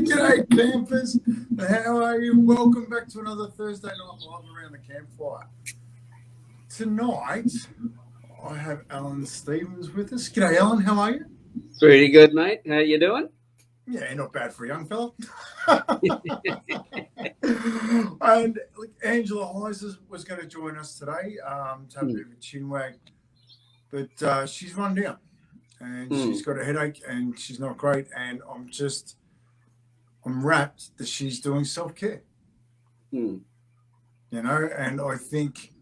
G'day, campers. How are you? Welcome back to another Thursday night live around the campfire. Tonight, I have Alan Stevens with us. G'day, Alan. How are you? Pretty good, mate. How you doing? Yeah, not bad for a young fella. And look, Angela Heiser was going to join us today to have a bit of a chin wag, but she's run down and she's got a headache and she's not great. And I'm rapt that she's doing self-care. You know, and I think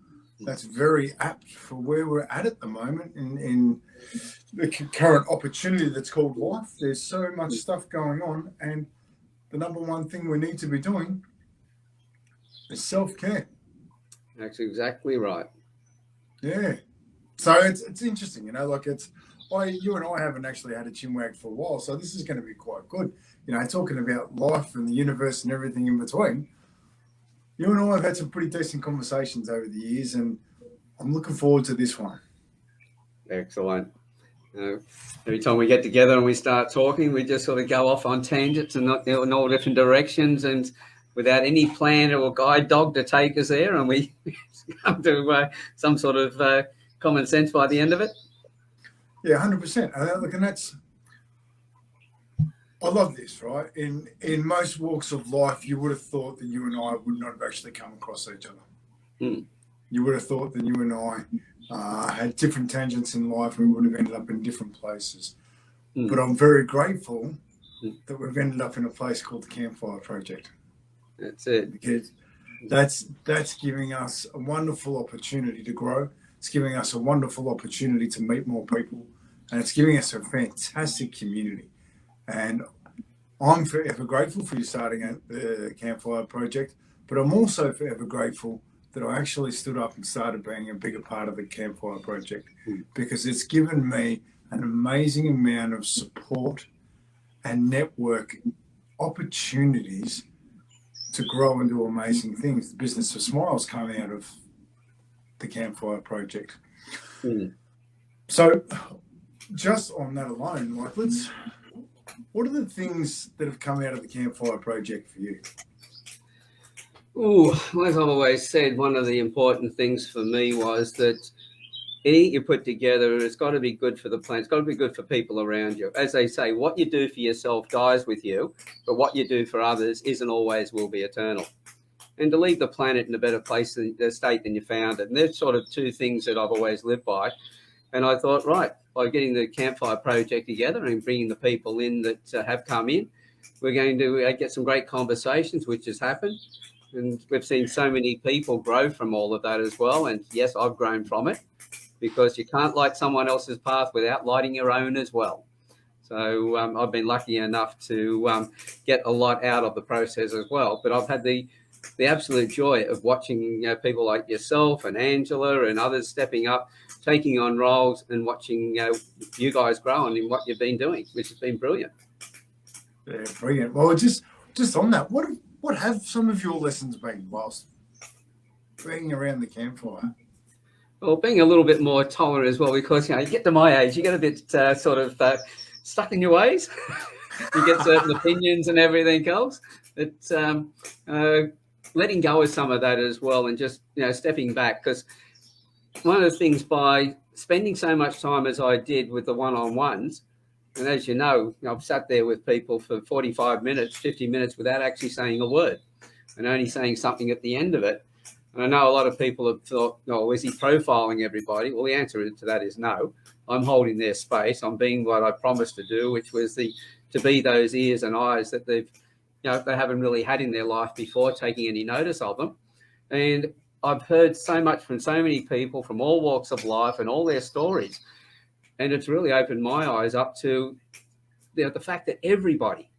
that's very apt for where we're at the moment in the current opportunity that's called life. There's so much stuff going on, and the number one thing we need to be doing is self-care. That's exactly right. Yeah. So it's interesting, you know, like you and I haven't actually had a chinwag for a while, so this is going to be quite good. You know, talking about life and the universe and everything in between. You and I have had some pretty decent conversations over the years, and I'm looking forward to this one. Excellent. Every time we get together and we start talking, we just sort of go off on tangents and in all different directions, and without any plan or guide dog to take us there, and we come to some sort of common sense by the end of it. Yeah, 100%. Look, and I love this, right? In most walks of life, you would have thought that you and I would not have actually come across each other. You would have thought that you and I had different tangents in life and we would have ended up in different places. But I'm very grateful that we've ended up in a place called the Campfire Project. That's it. Because that's giving us a wonderful opportunity to grow. It's giving us a wonderful opportunity to meet more people. And it's giving us a fantastic community. And I'm forever grateful for you starting the Campfire Project, but I'm also forever grateful that I actually stood up and started being a bigger part of the Campfire Project, because it's given me an amazing amount of support and network opportunities to grow and do amazing things. The Business for Smiles came out of the Campfire Project. So just on that alone, like what are the things that have come out of the Campfire Project for you? As I've always said, one of the important things for me was that anything you put together, it's got to be good for the planet. It's got to be good for people around you. As they say, what you do for yourself dies with you, but what you do for others isn't always will be eternal. And to leave the planet in a better place, the state than you found it. And there's sort of two things that I've always lived by. And I thought, right, by getting the Campfire Project together and bringing the people in that have come in, we're going to get some great conversations, which has happened. And we've seen so many people grow from all of that as well. And yes, I've grown from it, because you can't light someone else's path without lighting your own as well. So I've been lucky enough to get a lot out of the process as well. But I've had the absolute joy of watching people like yourself and Angela and others stepping up, taking on roles, and watching you guys growing in what you've been doing, which has been brilliant. Yeah, brilliant. Well, just on that, what have some of your lessons been whilst being around the campfire? Well, being a little bit more tolerant as well, because you get to my age, you get a bit sort of stuck in your ways. You get certain opinions and everything else. It's letting go of some of that as well, and just stepping back, because one of the things, by spending so much time as I did with the one-on-ones, and as you know, I've sat there with people for 45 minutes, 50 minutes without actually saying a word, and only saying something at the end of it. And I know a lot of people have thought, oh, is he profiling everybody? Well, the answer to that is no. I'm holding their space. I'm being what I promised to do, which was to be those ears and eyes that they haven't really had in their life before, taking any notice of them. And I've heard so much from so many people from all walks of life and all their stories. And it's really opened my eyes up to the fact that everybody,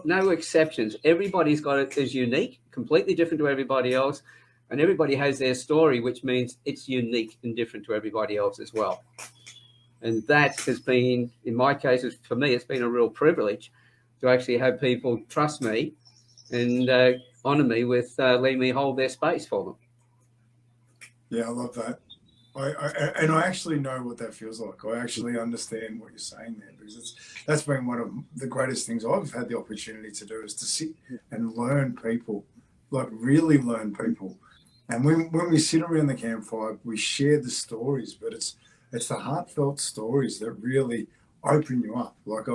no exceptions, everybody's got it as unique, completely different to everybody else. And everybody has their story, which means it's unique and different to everybody else as well. And that has been, in my case, for me, it's been a real privilege to actually have people trust me and honour me with letting me hold their space for them. Yeah, I love that. and I actually know what that feels like. I actually understand what you're saying there, because that's been one of the greatest things I've had the opportunity to do, is to sit and learn people, like really learn people. And when we sit around the campfire, we share the stories, but it's the heartfelt stories that really open you up. Like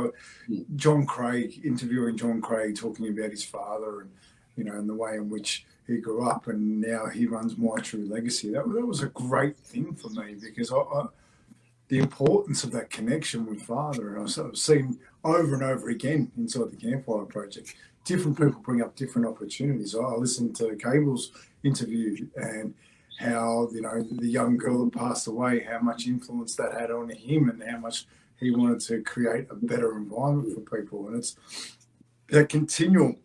John Craig, interviewing John Craig, talking about his father, and and the way in which he grew up, and now he runs My True Legacy. That was a great thing for me, because the importance of that connection with father, and I've sort of seen over and over again inside the Campfire Project, different people bring up different opportunities. I listened to Cable's interview, and how the young girl that passed away, how much influence that had on him, and how much he wanted to create a better environment for people. And it's that continual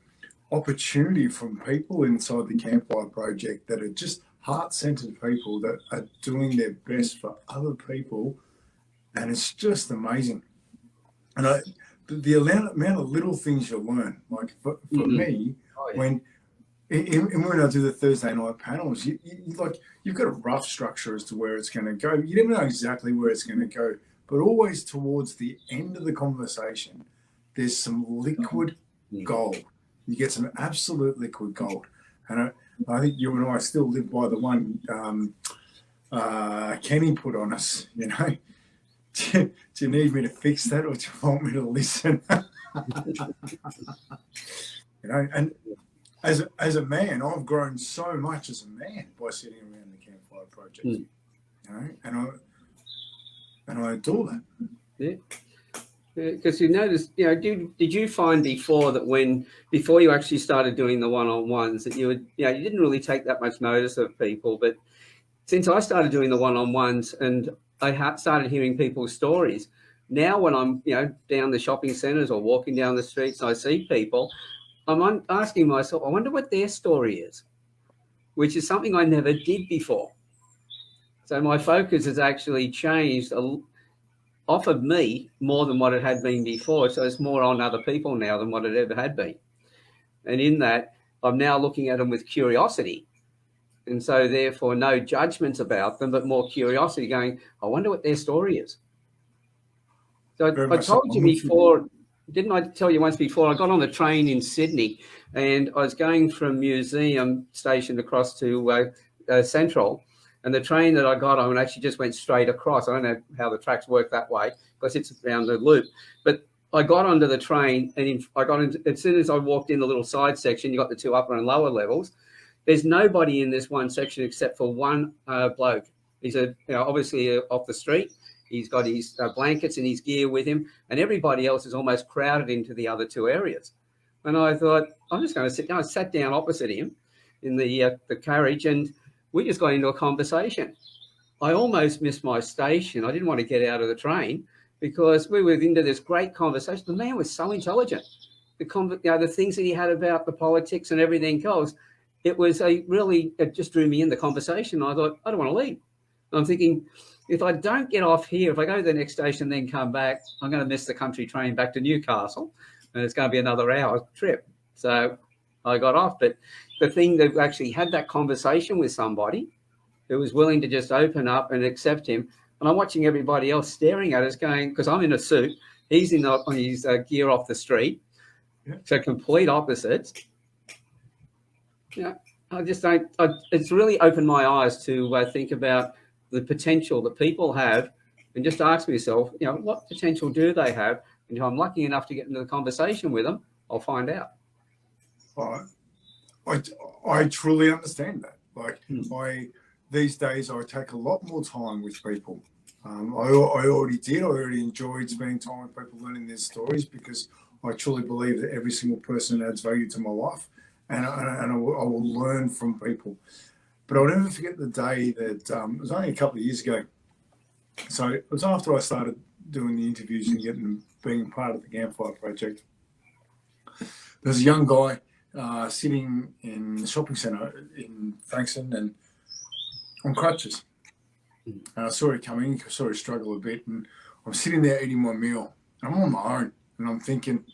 opportunity from people inside the Campfire Project that are just heart-centered people that are doing their best for other people, and it's just amazing. And the amount of little things you learn, like for me, when I do the Thursday night panels, you've got a rough structure as to where it's going to go. You never know exactly where it's going to go, but always towards the end of the conversation, there's some liquid gold. You get some absolute liquid gold. And I think you and I still live by the one Kenny put on us, Do you need me to fix that, or do you want me to listen? And as a man, I've grown so much as a man by sitting around the Campfire Project. And I adore that. Yeah. Because you noticed, did you find before that before you actually started doing the one-on-ones, that you didn't really take that much notice of people, but since I started doing the one-on-ones and I started hearing people's stories, now when I'm down the shopping centres or walking down the streets and I see people, I'm asking myself, I wonder what their story is, which is something I never did before. So my focus has actually changed off of me more than what it had been before. So it's more on other people now than what it ever had been. And in that, I'm now looking at them with curiosity. And so therefore no judgments about them, but more curiosity, going, I wonder what their story is. So I told you before, didn't I tell you once before, I got on the train in Sydney and I was going from Museum Station across to Central. And the train that I got on actually just went straight across. I don't know how the tracks work that way because it's around the loop. But I got onto the train, and as soon as I walked in the little side section, you got the two upper and lower levels. There's nobody in this one section except for one bloke. He's obviously off the street. He's got his blankets and his gear with him, and everybody else is almost crowded into the other two areas. And I thought, I'm just going to sit down. I sat down opposite him in the carriage, and we just got into a conversation. I almost missed my station. I didn't want to get out of the train because we were into this great conversation. The man was so intelligent. The things that he had about the politics and everything else, it just drew me in the conversation. I thought, I don't want to leave. I'm thinking, if I don't get off here, if I go to the next station, then come back, I'm going to miss the country train back to Newcastle, and it's going to be another hour trip. So I got off. But the thing that actually had that conversation with somebody who was willing to just open up and accept him, and I'm watching everybody else staring at us going, because I'm in a suit, he's on his gear off the street, so complete opposites. I just don't. It's really opened my eyes to think about the potential that people have, and just ask myself, what potential do they have? And if I'm lucky enough to get into the conversation with them, I'll find out. I truly understand that. These days I take a lot more time with people. I already did. I already enjoyed spending time with people, learning their stories, because I truly believe that every single person adds value to my life, and I will learn from people. But I'll never forget the day that it was only a couple of years ago. So it was after I started doing the interviews and being part of the Campfire Project. There's a young guy sitting in the shopping centre in Frankston and on crutches. And I saw it coming, I saw it struggle a bit, and I'm sitting there eating my meal. And I'm on my own, and I'm thinking,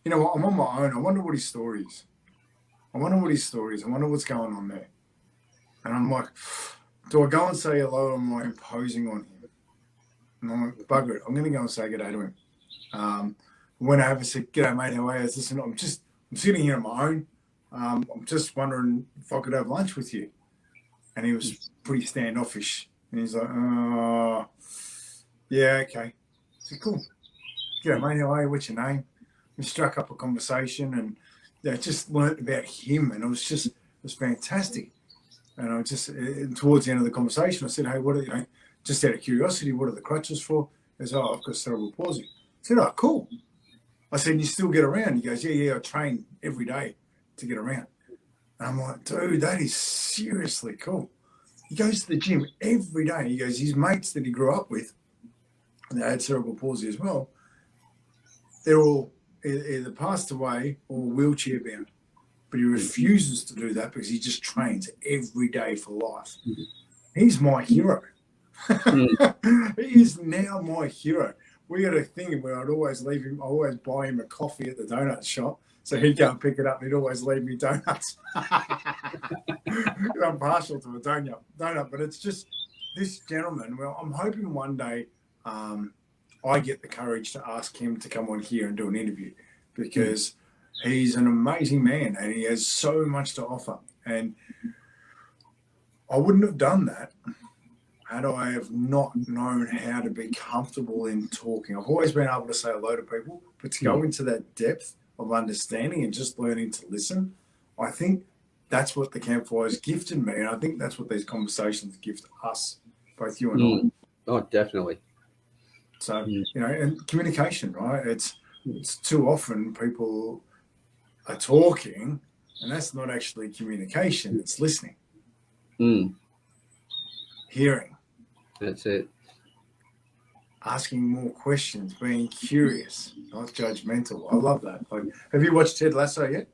I'm on my own. I wonder what his story is. I wonder what's going on there. And I'm like, do I go and say hello or am I imposing on him? And I'm like, bugger it. I'm going to go and say good day to him. When I ever said, g'day, mate, how are you? Listen, I'm sitting here on my own. I'm just wondering if I could have lunch with you. And he was pretty standoffish. And he's like, yeah, okay. I said, cool. G'day, mate, how are you? What's your name? We struck up a conversation and just learnt about him. And it was fantastic. And I just, towards the end of the conversation, I said, hey, just out of curiosity, what are the crutches for? He goes, I've got cerebral palsy. I said, oh, cool. I said, you still get around? He goes, yeah, I train every day to get around. And I'm like, dude, that is seriously cool. He goes to the gym every day. He goes, his mates that he grew up with, and they had cerebral palsy as well, they're all either passed away or wheelchair bound. But he refuses to do that because he just trains every day for life. He's my hero. He is now my hero. We had a thing where I'd always leave him, I always buy him a coffee at the donut shop. So he'd go and pick it up and he'd always leave me donuts. I'm partial to a donut, but it's just this gentleman. Well, I'm hoping one day I get the courage to ask him to come on here and do an interview because he's an amazing man and he has so much to offer. And I wouldn't have done that had I have not known how to be comfortable in talking. I've always been able to say hello to people, but to go into that depth of understanding and just learning to listen, I think that's what the Campfire's gifted me. And I think that's what these conversations gift us, both you and I. Oh, definitely. So, and communication, right? It's too often people are talking and that's not actually communication, it's listening. Hearing. That's it. Asking more questions, being curious, not judgmental. I love that. Like, have you watched Ted Lasso yet?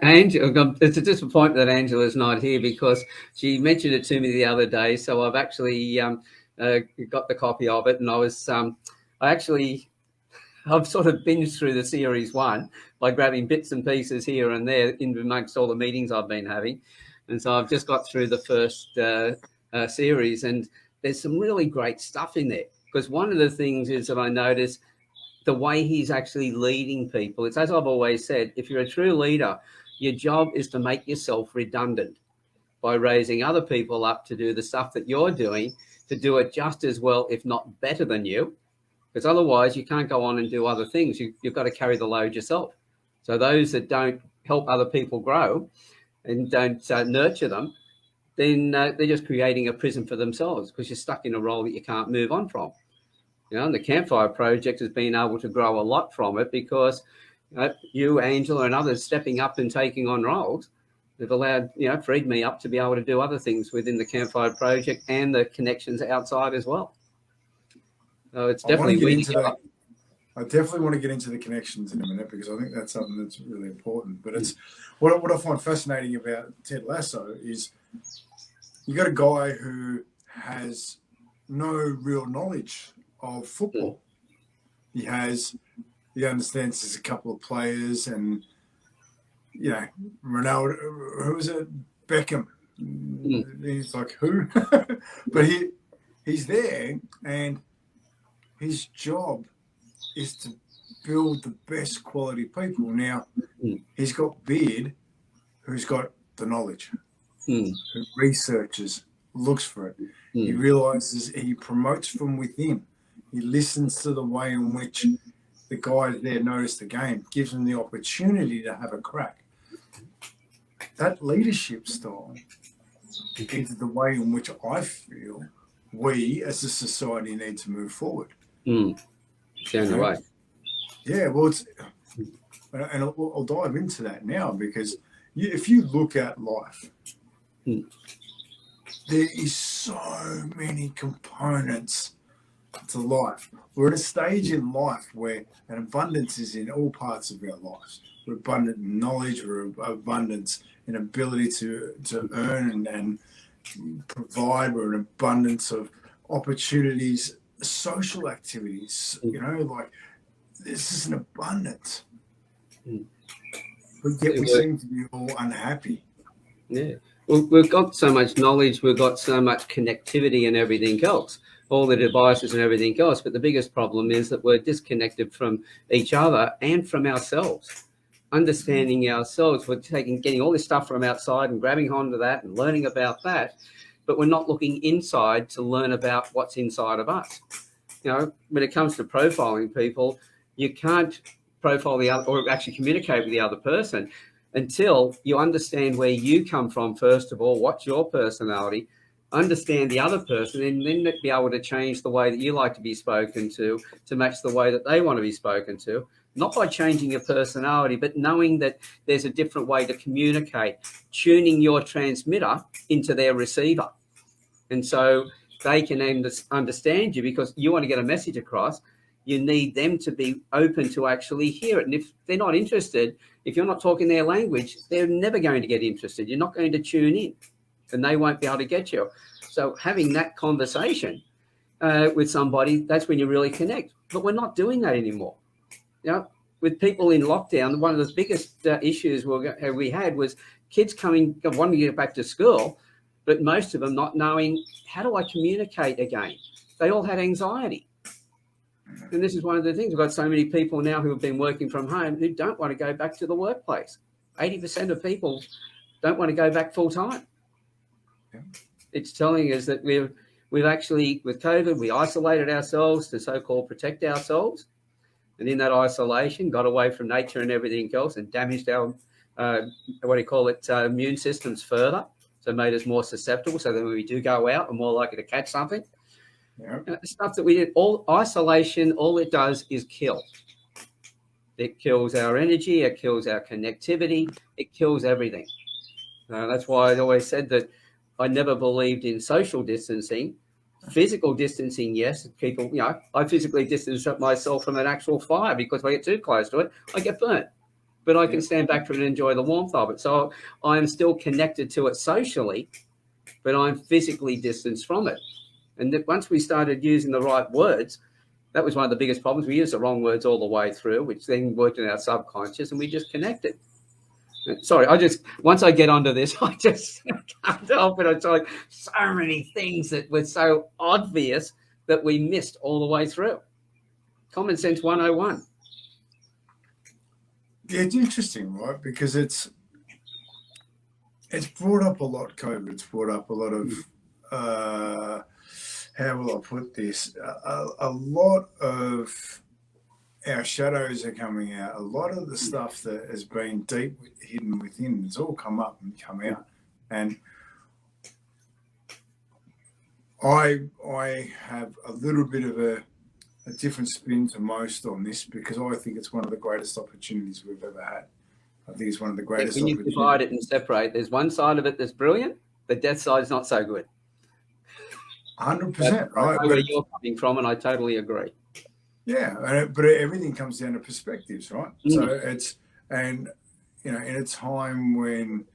Angela, it's a disappointment that Angela's not here because she mentioned it to me the other day. So I've actually got the copy of it, and I've sort of binged through the series 1 by grabbing bits and pieces here and there in amongst all the meetings I've been having. And so I've just got through the first series, and there's some really great stuff in there. Because one of the things is that I notice the way he's actually leading people. It's as I've always said, if you're a true leader, your job is to make yourself redundant by raising other people up to do the stuff that you're doing, to do it just as well, if not better than you. Because otherwise you can't go on and do other things. You've got to carry the load yourself. So those that don't help other people grow and don't nurture them, then they're just creating a prison for themselves because you're stuck in a role that you can't move on from. And the Campfire Project has been able to grow a lot from it because you, Angela, and others stepping up and taking on roles have allowed, freed me up to be able to do other things within the Campfire Project and the connections outside as well. So it's definitely I definitely want to get into the connections in a minute because I think that's something that's really important. But it's what I find fascinating about Ted Lasso is you got a guy who has no real knowledge of football. He understands there's a couple of players and Ronaldo, who was it? Beckham. He's like, who? But he's there and his job is to build the best quality people. Now, he's got Beard, who's got the knowledge, who researches, looks for it. He realizes he promotes from within. He listens to the way in which the guys there notice the game, gives them the opportunity to have a crack. That leadership style is the way in which I feel we as a society need to move forward. Down the way. Yeah, well, and I'll dive into that now because if you look at life, there is so many components to life. We're at a stage in life where an abundance is in all parts of our lives. We're abundant in knowledge, we're abundant in ability to earn and provide, we're an abundance of opportunities, social activities, like this is an abundance. But yet we seem to be all unhappy. Yeah. we've got so much knowledge, we've got so much connectivity and everything else, all the devices and everything else. But the biggest problem is that we're disconnected from each other and from ourselves. Understanding ourselves, we're getting all this stuff from outside and grabbing onto that and learning about that, but we're not looking inside to learn about what's inside of us. You know, when it comes to profiling people, you can't profile the other or actually communicate with the other person until you understand where you come from, first of all, what's your personality, understand the other person, and then be able to change the way that you like to be spoken to match the way that they want to be spoken to. Not by changing your personality, but knowing that there's a different way to communicate, tuning your transmitter into their receiver. And so they can understand you, because you want to get a message across. You need them to be open to actually hear it. And if they're not interested, if you're not talking their language, they're never going to get interested. You're not going to tune in, and they won't be able to get you. So having that conversation with somebody, that's when you really connect. But we're not doing that anymore. You know, with people in lockdown, one of the biggest issues we had was kids wanting to get back to school, but most of them not knowing, how do I communicate again? They all had anxiety. And this is one of the things. We've got so many people now who have been working from home who don't want to go back to the workplace. 80% of people don't want to go back full time. Yeah. It's telling us that we've actually, with COVID, we isolated ourselves to so-called protect ourselves. And in that isolation, got away from nature and everything else and damaged our, immune systems further. So made us more susceptible, so that when we do go out, we're more likely to catch something. Yeah. And the stuff that we did, all isolation, all it does is kill. It kills our energy, it kills our connectivity, it kills everything. That's why I always said that I never believed in social distancing. Physical distancing, yes. People, I physically distance myself from an actual fire, because if I get too close to it, I get burnt. But I can stand back from it and enjoy the warmth of it. So I'm still connected to it socially, but I'm physically distanced from it. And that once we started using the right words, that was one of the biggest problems. We used the wrong words all the way through, which then worked in our subconscious, and we just connected. Sorry, once I get onto this, I just can't help it. It's like so many things that were so obvious that we missed all the way through. Common sense 101. Yeah, it's interesting, right? Because it's brought up a lot, COVID. It's brought up a lot of, how will I put this? A lot of our shadows are coming out. A lot of the stuff that has been deep hidden within has all come up and come out. And I have a little bit of a different spin to most on this, because I think it's one of the greatest opportunities we've ever had. I think it's one of the greatest opportunities. When you divide it and separate, there's one side of it that's brilliant, the death side is not so good. 100%, right? I know where you're coming from, and I totally agree. Yeah, but everything comes down to perspectives, right? Mm. So it's, and in a time when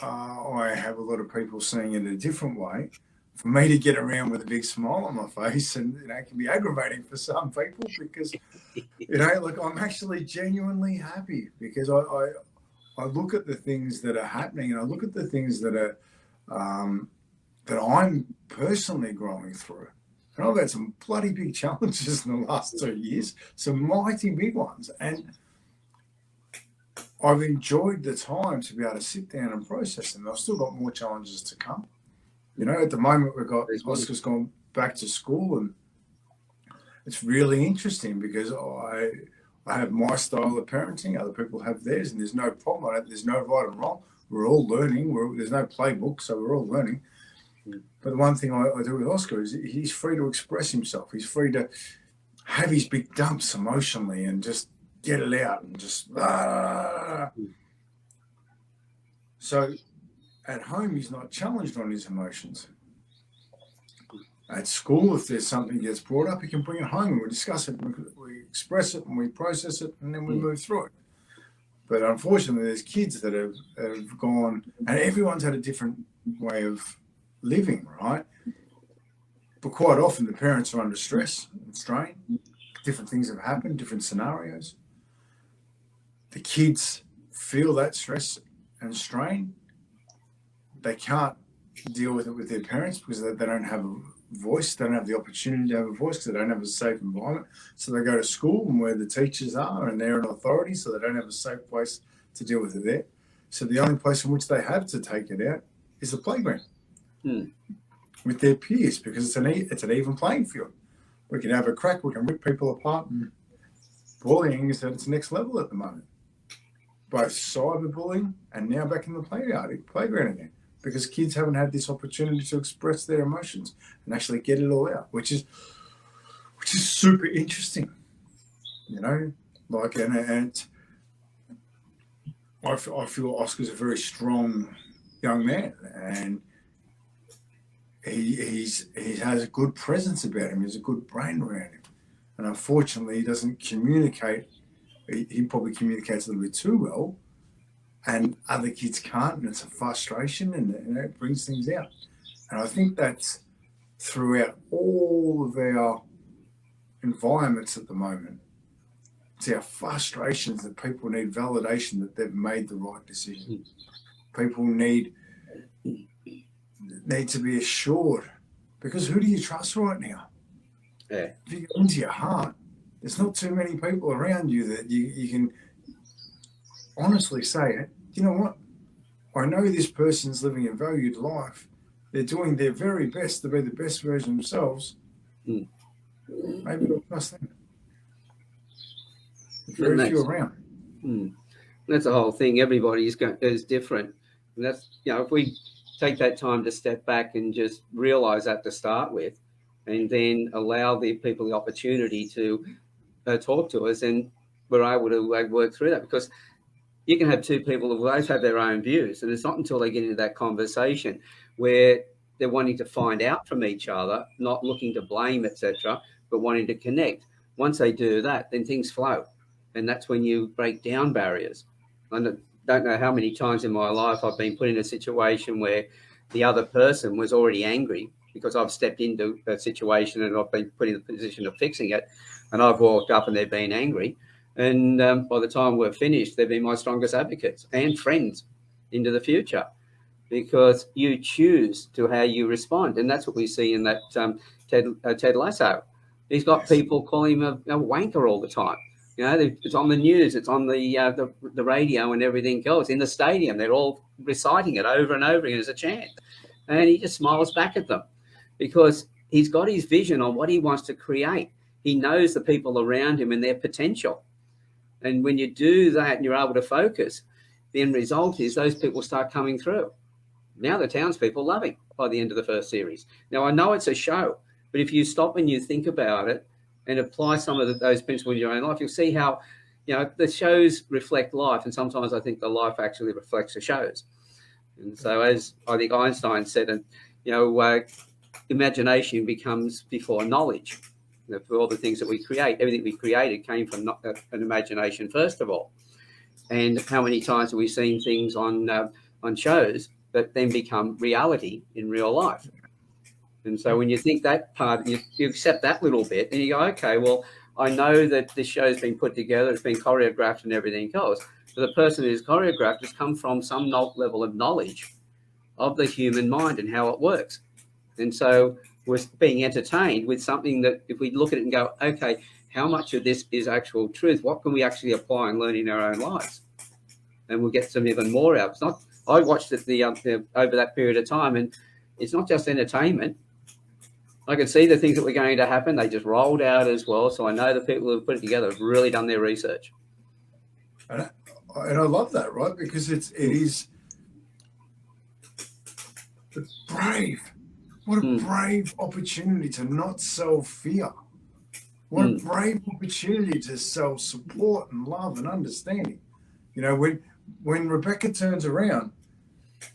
I have a lot of people seeing it a different way, for me to get around with a big smile on my face, and it can be aggravating for some people, because look, I'm actually genuinely happy, because I look at the things that are happening, and I look at the things that are that I'm personally growing through. And I've had some bloody big challenges in the last 2 years, some mighty big ones, and I've enjoyed the time to be able to sit down and process them. I've still got more challenges to come. At the moment, Oscar's gone back to school, and it's really interesting, because I have my style of parenting, other people have theirs, and there's no problem. There's no right and wrong. We're all learning. There's no playbook, so we're all learning. But the one thing I do with Oscar is he's free to express himself. He's free to have his big dumps emotionally and just get it out and just. So at home, he's not challenged on his emotions. At school, if there's something gets brought up, he can bring it home and we discuss it, and we express it, and we process it, and then we move through it. But unfortunately, there's kids that have gone, and everyone's had a different way of living, right? But quite often the parents are under stress and strain. Different things have happened, different scenarios. The kids feel that stress and strain. they can't deal with it with their parents because they don't have a voice, they don't have the opportunity to have a voice because they don't have a safe environment. So they go to school and where the teachers are and they're an authority, so they don't have a safe place to deal with it there. So the only place in which they have to take it out is the playground with their peers, because it's an even playing field. We can have a crack, we can rip people apart, and bullying is at its next level at the moment. Both cyberbullying and now back in the playground again, because kids haven't had this opportunity to express their emotions and actually get it all out, which is super interesting, you know. Like, and I feel Oscar's a very strong young man, and he has a good presence about him. He's a good brain around him, and unfortunately, he doesn't communicate. He probably communicates a little bit too well, and other kids can't, and it's a frustration, and it brings things out. And I think that's throughout all of our environments at the moment. It's our frustrations that people need validation that they've made the right decision. People need to be assured, because who do you trust right now? Yeah. If you go into your heart, there's not too many people around you that you can honestly say, you know what? I know this person's living a valued life. They're doing their very best to be the best version of themselves. Maybe I'll trust them. There's very few around. That's the whole thing. Everybody is different. And that's, you know, if we take that time to step back and just realize that to start with, and then allow the people the opportunity to talk to us, and we're able to work through that. Because you can have two people who both have their own views, and it's not until they get into that conversation where they're wanting to find out from each other, not looking to blame, etc., but wanting to connect. Once they do that, then things flow, and that's when you break down barriers. I don't know how many times in my life I've been put in a situation where the other person was already angry because I've stepped into a situation and I've been put in the position of fixing it, and I've walked up and they've been angry. And by the time we're finished, they've been my strongest advocates and friends into the future, because you choose to how you respond. And that's what we see in that Ted Lasso. He's got people calling him a wanker all the time. You know, it's on the news, it's on the radio and everything else. In the stadium, they're all reciting it over and over again as a chant. And he just smiles back at them because he's got his vision on what he wants to create. He knows the people around him and their potential. And when you do that and you're able to focus, the end result is those people start coming through. Now the townspeople love him by the end of the first series. Now, I know it's a show, but if you stop and you think about it and apply some of those principles in your own life, you'll see how, you know, the shows reflect life. And sometimes I think the life actually reflects the shows. And so, as I think Einstein said, you know, imagination becomes before knowledge. You know, for all the things that we create, everything we created came from an imagination first of all. And how many times have we seen things on shows that then become reality in real life? And so when you think that part, you accept that little bit, and you go, okay, well, I know that this show's been put together, it's been choreographed and everything else. So the person who's choreographed has come from some level of knowledge of the human mind and how it works. And so we're being entertained with something that if we look at it and go, okay, how much of this is actual truth? What can we actually apply and learn in our own lives? And we'll get some even more out. It's not. I watched it over that period of time, and it's not just entertainment. I can see the things that were going to happen. They just rolled out as well. So I know the people who have put it together have really done their research. And I love that, right? Because it is brave. What a brave opportunity to not sell fear. What a brave opportunity to sell support and love and understanding. You know, when Rebecca turns around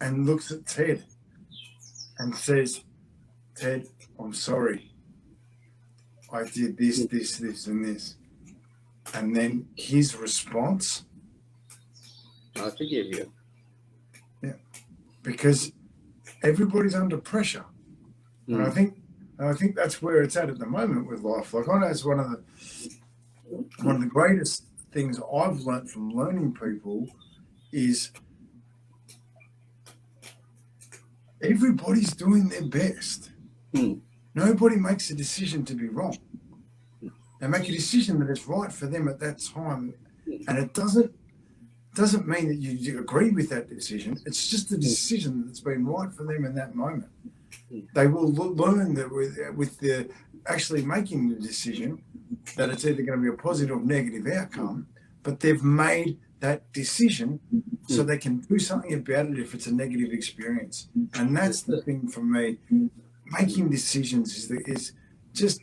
and looks at Ted and says, Ted, I'm sorry. I did this, this, and this. And then his response, I forgive you. Yeah. Because everybody's under pressure. And I think that's where it's at the moment with life. Like, I know it's one of the greatest things I've learned from learning people is everybody's doing their best. Nobody makes a decision to be wrong. They make a decision that is right for them at that time, and it doesn't mean that you agree with that decision. It's just a decision that's been right for them in that moment. They will learn that with the actually making the decision, that it's either going to be a positive or negative outcome, but they've made that decision so they can do something about it if it's a negative experience. And that's the thing for me. Making decisions is just,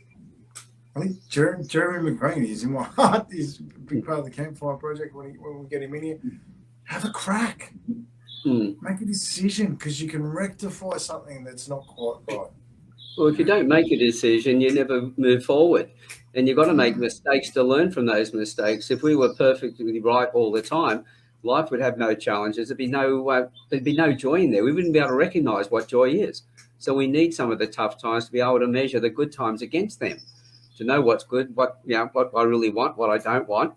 I think Jeremy McVeigh is in my heart. He's a big part of the Campfire Project. When we get him in here, have a crack. Make a decision, because you can rectify something that's not quite right. Well, if you don't make a decision, you never move forward. And you've got to make mistakes to learn from those mistakes. If we were perfectly right all the time, life would have no challenges. There'd be no joy in there. We wouldn't be able to recognise what joy is. So we need some of the tough times to be able to measure the good times against them, to know what's good, what I really want, what I don't want.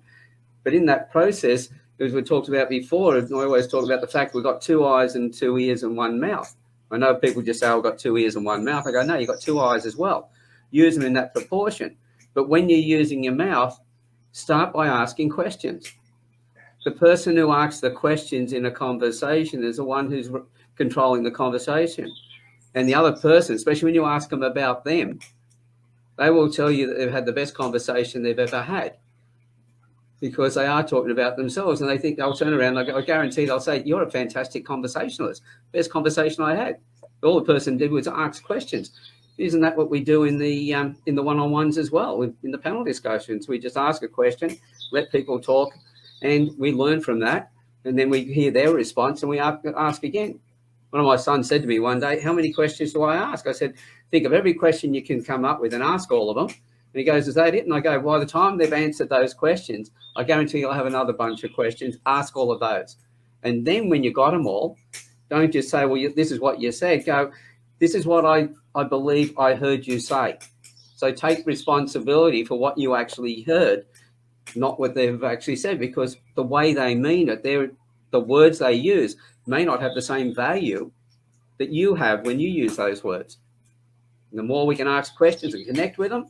But in that process, as we talked about before, I always talk about the fact we've got 2 eyes and 2 ears and 1 mouth. I know people just say, I've got 2 ears and 1 mouth. I go, no, you've got 2 eyes as well. Use them in that proportion. But when you're using your mouth, start by asking questions. The person who asks the questions in a conversation is the one who's controlling the conversation. And the other person, especially when you ask them about them, they will tell you that they've had the best conversation they've ever had, because they are talking about themselves, and they think they'll turn around. I guarantee they'll say, you're a fantastic conversationalist. Best conversation I had. All the person did was ask questions. Isn't that what we do in the one-on-ones as well? In the panel discussions, we just ask a question, let people talk, and we learn from that. And then we hear their response and we ask again. One of my sons said to me one day, how many questions do I ask? I said, think of every question you can come up with and ask all of them. And he goes, is that it? And I go, by the time they've answered those questions, I guarantee you'll have another bunch of questions. Ask all of those. And then when you got them all, don't just say, well, this is what you said. Go, this is what I believe I heard you say. So take responsibility for what you actually heard, not what they've actually said, because the way they mean it, the words they use may not have the same value that you have when you use those words. And the more we can ask questions and connect with them,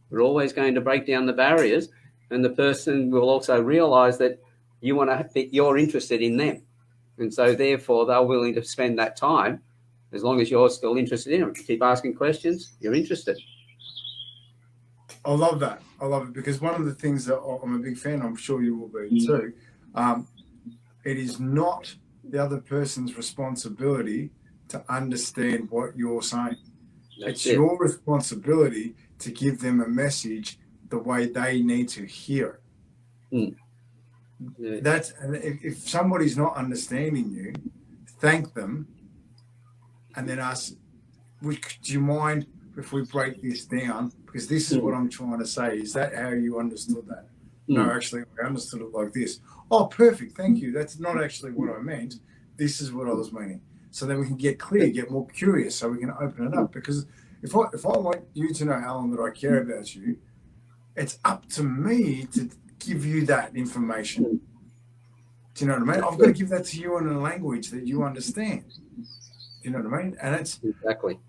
we're always going to break down the barriers, and the person will also realize that you're interested in them. And so therefore they're willing to spend that time, as long as you're still interested in them. Keep asking questions, you're interested. I love that. I love it, because one of the things that I'm a big fan, I'm sure you will be too, it is not the other person's responsibility to understand what you're saying. It's your responsibility to give them a message the way they need to hear it. And if somebody's not understanding you, thank them, and then ask, do you mind if we break this down? Because this is what I'm trying to say. Is that how you understood that? No, actually, I understood it like this. Oh, perfect. Thank you. That's not actually what I meant. This is what I was meaning. So then we can get clear, get more curious, so we can open it up. Because if I want you to know, Alan, that I care about you, it's up to me to give you that information. Do you know what I mean? I've got to give that to you in a language that you understand. Do you know what I mean? And it's exactly.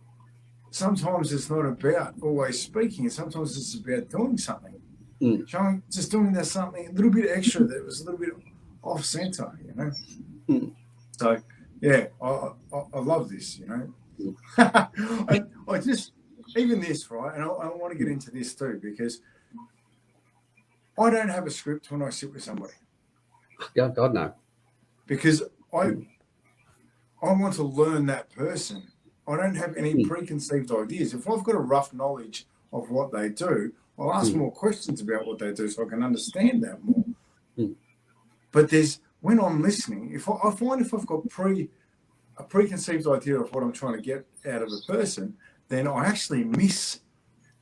Sometimes it's not about always speaking. Sometimes it's about doing something. Showing, just doing that something a little bit extra that was a little bit off center, you know. So yeah, I love this, you know. I just, even this, right, and I want to get into this too, because I don't have a script when I sit with somebody. God no. Because I want to learn that person. I don't have any preconceived ideas. If I've got a rough knowledge of what they do, I'll ask more questions about what they do so I can understand that more. But when I'm listening, I find if I've got a preconceived idea of what I'm trying to get out of a person, then I actually miss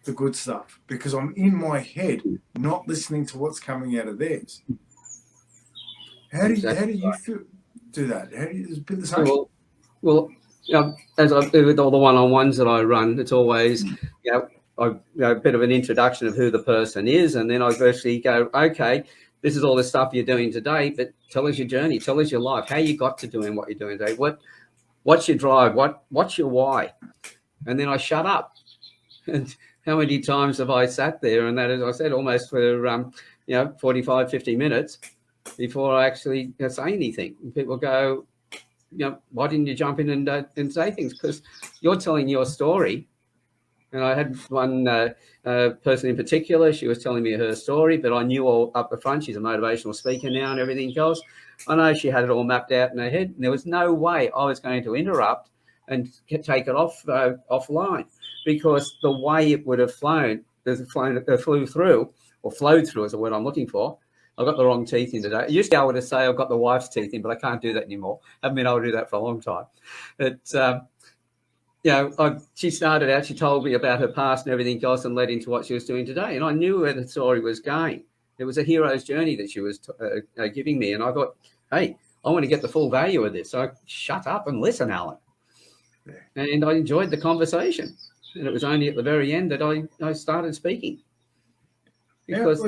the good stuff, because I'm in my head, not listening to what's coming out of theirs. How do you do that? How do you do the same? Well, as I do with all the one-on-ones that I run, it's always, a bit of an introduction of who the person is, and then I virtually go, okay, this is all the stuff you're doing today, but tell us your journey, tell us your life, how you got to doing what you're doing today. What's your drive? What's your why? And then I shut up. And how many times have I sat there, and that, as I said, almost for 45, 50 minutes before I actually say anything. And people go, why didn't you jump in and say things? Because you're telling your story. And I had one person in particular, she was telling me her story, but I knew all up the front, she's a motivational speaker now and everything else. I know she had it all mapped out in her head. And there was no way I was going to interrupt and take it offline, because the way it would have flowed through is the word I'm looking for. I've got the wrong teeth in today. I used to be able to say I've got the wife's teeth in, but I can't do that anymore. I haven't been able to do that for a long time. But she started out, she told me about her past and everything else and led into what she was doing today. And I knew where the story was going. It was a hero's journey that she was giving me. And I thought, hey, I want to get the full value of this. So I shut up and listen, Alan. Yeah. And I enjoyed the conversation. And it was only at the very end that I started speaking. Because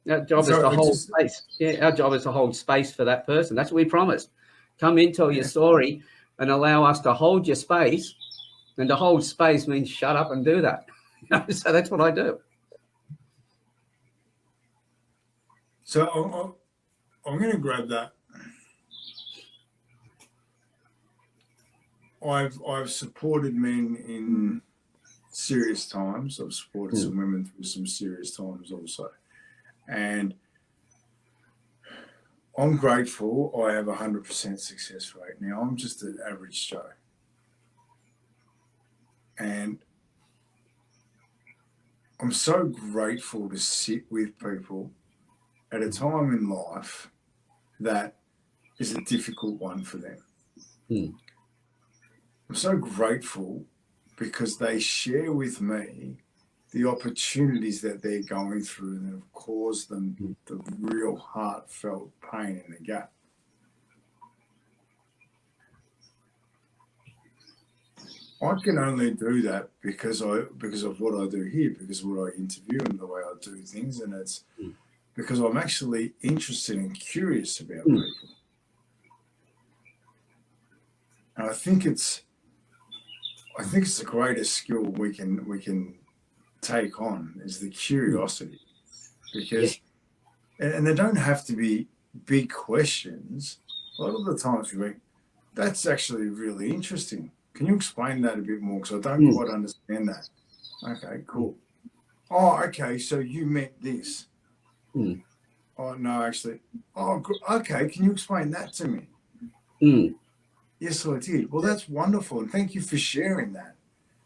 our job is to hold space. Yeah, our job is to hold space for that person. That's what we promised. Come in, tell your story, and allow us to hold your space. And to hold space means shut up and do that. So that's what I do. So I'm going to grab that. I've supported men in serious times. I've supported some women through some serious times also. And I'm grateful I have 100% success rate. Now, I'm just an average Joe. And I'm so grateful to sit with people at a time in life that is a difficult one for them. I'm so grateful because they share with me the opportunities that they're going through and have caused them the real heartfelt pain in the gut. I can only do that because of what I do here, because of what I interview and the way I do things, and it's because I'm actually interested and curious about people. And I think it's the greatest skill we can take on is the curiosity, because and they don't have to be big questions. A lot of the times we think that's actually really interesting. Can you explain that a bit more? Because I don't quite understand that. Okay, cool. Oh, okay, so you meant this. Oh, no, actually. Oh, okay, can you explain that to me? Yes, I did. Well, that's wonderful, and thank you for sharing that.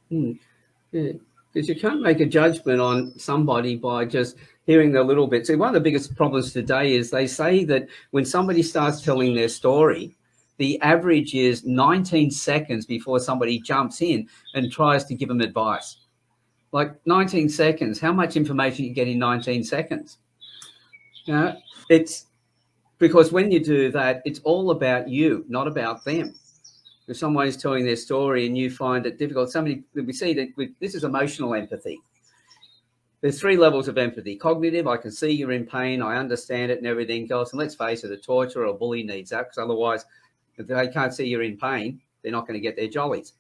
Yeah, because you can't make a judgment on somebody by just hearing the little bit. See, one of the biggest problems today is they say that when somebody starts telling their story, the average is 19 seconds before somebody jumps in and tries to give them advice. Like 19 seconds, how much information you get in 19 seconds? It's because when you do that, it's all about you, not about them. If someone is telling their story and you find it difficult, we see that this is emotional empathy. There's 3 levels of empathy. Cognitive, I can see you're in pain, I understand it and everything else. And let's face it, a torturer or a bully needs that, because otherwise, if they can't see you're in pain, they're not going to get their jollies.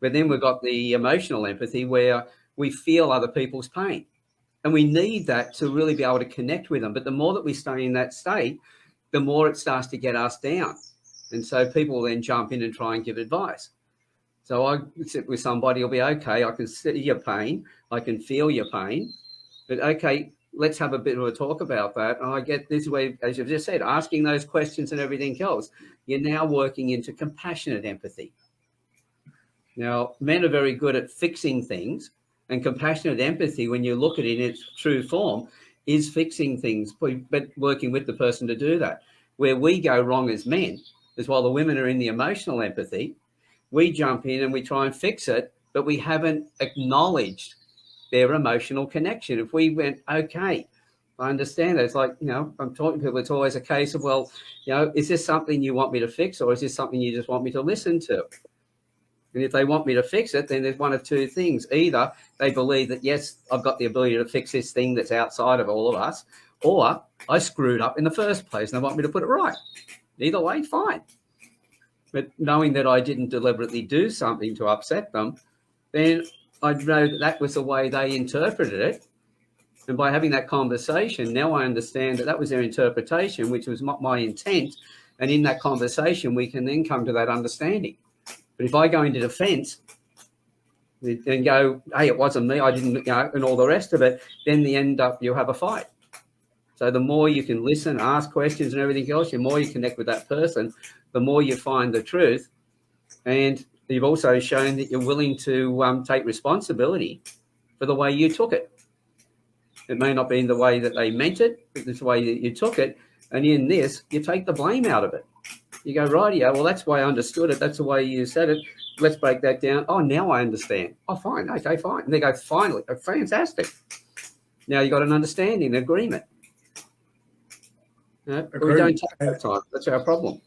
But then we've got the emotional empathy where we feel other people's pain. And we need that to really be able to connect with them. But the more that we stay in that state, the more it starts to get us down. And so people will then jump in and try and give advice. So I sit with somebody, will be okay, I can see your pain, I can feel your pain, but okay, let's have a bit of a talk about that. And I get this way, as you've just said, asking those questions and everything else, you're now working into compassionate empathy. Now, men are very good at fixing things, and compassionate empathy, when you look at it in its true form, is fixing things, but working with the person to do that. Where we go wrong as men is while the women are in the emotional empathy, we jump in and we try and fix it, but we haven't acknowledged their emotional connection. If we went, okay, I understand that. It's like, I'm talking to people, it's always a case of, well, is this something you want me to fix, or is this something you just want me to listen to? And if they want me to fix it, then there's one of 2 things. Either they believe that, yes, I've got the ability to fix this thing that's outside of all of us, or I screwed up in the first place and they want me to put it right. Either way, fine. But knowing that I didn't deliberately do something to upset them, then I'd know that that was the way they interpreted it. And by having that conversation, now I understand that that was their interpretation, which was not my intent. And in that conversation, we can then come to that understanding. But if I go into defense and go, hey, it wasn't me, I didn't, you know, and all the rest of it, then the end up, you'll have a fight. So the more you can listen, ask questions and everything else, the more you connect with that person, the more you find the truth. And you've also shown that you're willing to take responsibility for the way you took it. It may not be the way that they meant it, but it's the way that you took it. And in this, you take the blame out of it. You go, right, yeah, well, that's the way I understood it. That's the way you said it. Let's break that down. Oh, now I understand. Oh, fine. Okay, fine. And they go, finally, oh, fantastic. Now you got an understanding, an agreement. You know, we don't take that time. That's our problem.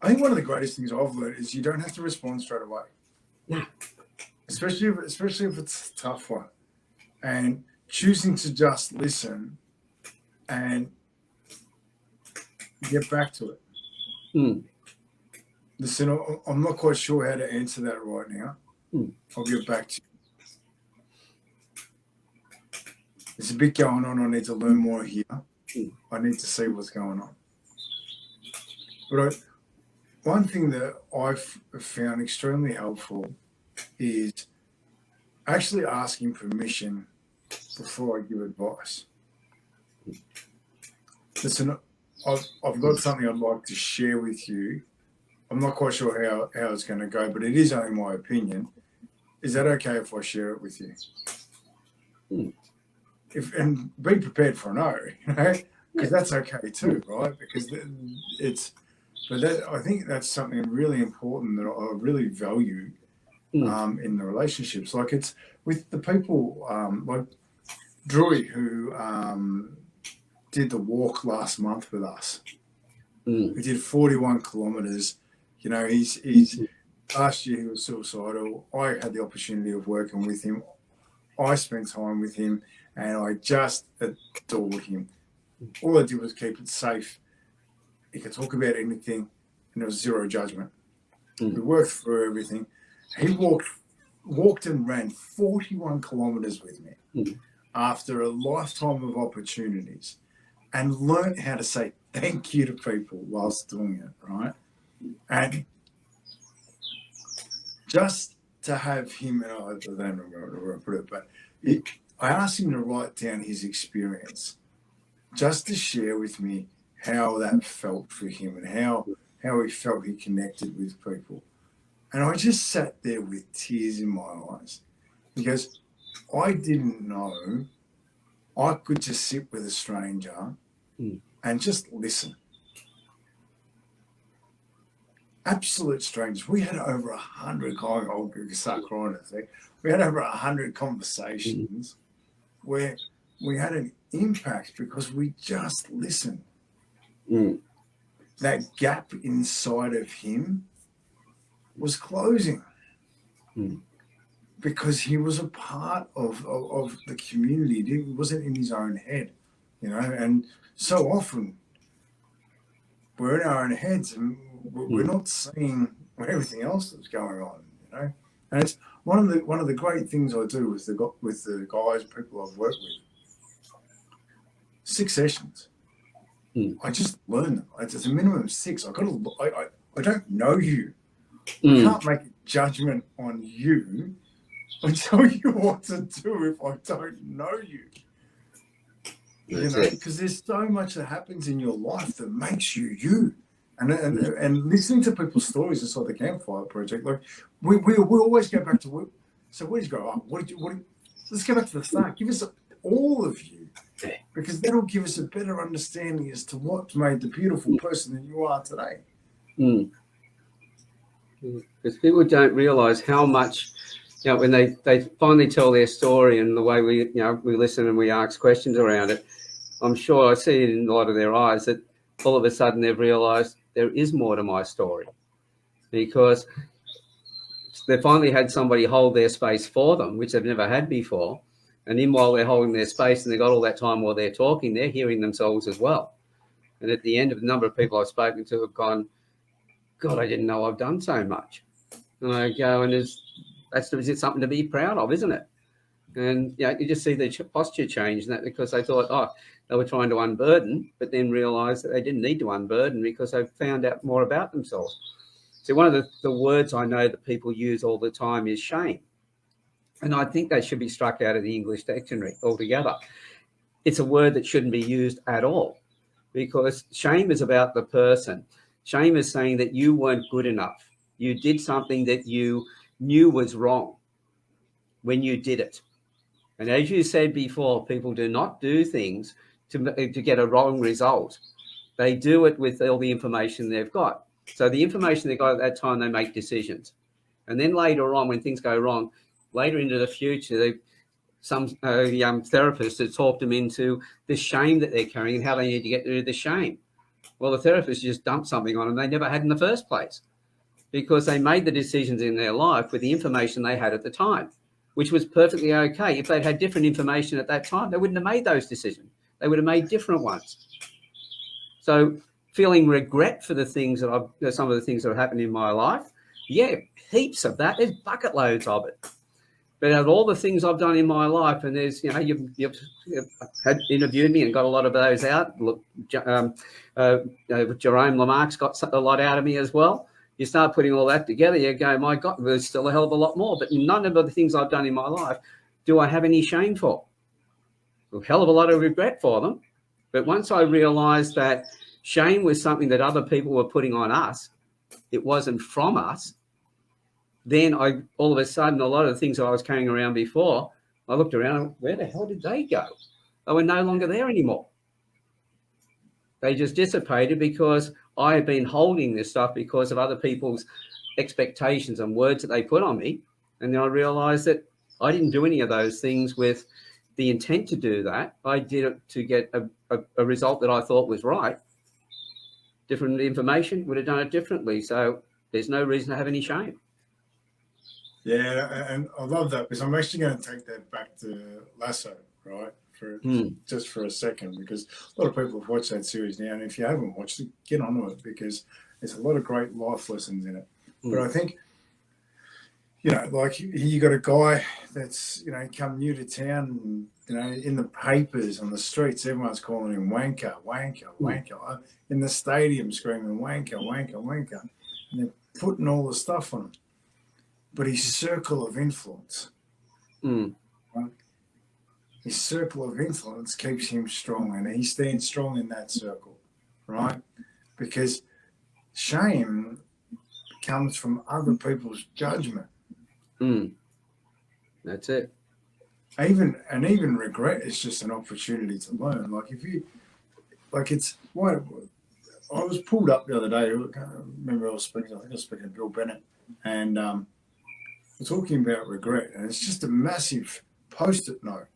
I think one of the greatest things I've learned is you don't have to respond straight away. No. Especially if it's a tough one. And choosing to just listen and get back to it. Listen, I'm not quite sure how to answer that right now. I'll get back to you. There's a bit going on. I need to learn more here. I need to see what's going on. But one thing that I've found extremely helpful is actually asking permission before I give advice. Listen, I've got something I'd like to share with you. I'm not quite sure how it's going to go, but it is only my opinion. Is that okay if I share it with you? And be prepared for a no, you know, because that's okay too, right? Because I think that's something really important that I really value in the relationships. Like it's with the people like Drew, who did the walk last month with us. We did 41 kilometres. You know, he's last year he was suicidal. I had the opportunity of working with him. I spent time with him and I just adored him. All I did was keep it safe. He could talk about anything and there was zero judgment. We worked through everything. He walked and ran 41 kilometres with me after a lifetime of opportunities and learned how to say thank you to people whilst doing it, right? And just to have him, and I don't know where I put it, but I asked him to write down his experience just to share with me how that felt for him and how he felt he connected with people. And I just sat there with tears in my eyes because I didn't know I could just sit with a stranger and just listen. Absolute strangers. We had over 100 We had over 100 conversations where we had an impact because we just listened. That gap inside of him was closing because he was a part of the community. He wasn't in his own head, you know. And so often we're in our own heads and we're not seeing everything else that's going on, you know. And it's one of the great things I do with the guys, people I've worked with. 6 sessions. I just learn them. It's a minimum of 6. I don't know you. I can't make a judgment on you and tell you what to do if I don't know you. You know, because there's so much that happens in your life that makes you you. And listening to people's stories inside the Campfire Project, like we always go back to so where did you grow up? Let's go back to the start. Give us all of you, because that'll give us a better understanding as to what's made the beautiful person that you are today. Because people don't realise how much, you know, when they finally tell their story and the way we listen and we ask questions around it, I'm sure I see it in a lot of their eyes that all of a sudden they've realised there is more to my story, because they finally had somebody hold their space for them, which they've never had before. And then while they're holding their space and they've got all that time while they're talking, they're hearing themselves as well. And at the end of the number of people I've spoken to have gone, God, I didn't know I've done so much. And I go, and that's something to be proud of, isn't it? And you just see the posture change in that, because they thought, they were trying to unburden, but then realised that they didn't need to unburden because they found out more about themselves. So one of the words I know that people use all the time is shame. And I think that should be struck out of the English dictionary altogether. It's a word that shouldn't be used at all, because shame is about the person. Shame is saying that you weren't good enough. You did something that you knew was wrong when you did it. And as you said before, people do not do things to get a wrong result. They do it with all the information they've got. So the information they've got at that time, they make decisions. And then later on, when things go wrong, later into the future, some therapists have talked them into the shame that they're carrying and how they need to get rid of the shame. Well, the therapist just dumped something on them they never had in the first place, because they made the decisions in their life with the information they had at the time, which was perfectly okay. If they'd had different information at that time, they wouldn't have made those decisions. They would have made different ones. So feeling regret for the things that some of the things that have happened in my life, heaps of that. There's bucket loads of it. But out of all the things I've done in my life, and there's, you've had interviewed me and got a lot of those out. Look, Jerome Lamarck's got a lot out of me as well. You start putting all that together, you go, my God, there's still a hell of a lot more. But none of the things I've done in my life do I have any shame for. A hell of a lot of regret for them. But once I realised that shame was something that other people were putting on us, it wasn't from us, then all of a sudden, a lot of the things that I was carrying around before, I looked around, where the hell did they go? They were no longer there anymore. They just dissipated because I had been holding this stuff because of other people's expectations and words that they put on me. And then I realised that I didn't do any of those things with the intent to do that. I did it to get a result that I thought was right. Different information would have done it differently. So there's no reason to have any shame. Yeah, and I love that, because I'm actually going to take that back to Lasso, right? Just for a second, because a lot of people have watched that series now, and if you haven't watched it, get on with it, because there's a lot of great life lessons in it. But I think, like you got a guy that's, come new to town, and, in the papers, on the streets, everyone's calling him wanker, wanker, wanker. In the stadium screaming wanker, wanker, wanker. And they're putting all the stuff on him. But his circle of influence, right? His circle of influence keeps him strong, and he stands strong in that circle, right? Because shame comes from other people's judgment. That's it. Even regret is just an opportunity to learn. I was pulled up the other day. I can't remember I was speaking to Bill Bennett, and we're talking about regret, and it's just a massive post-it note.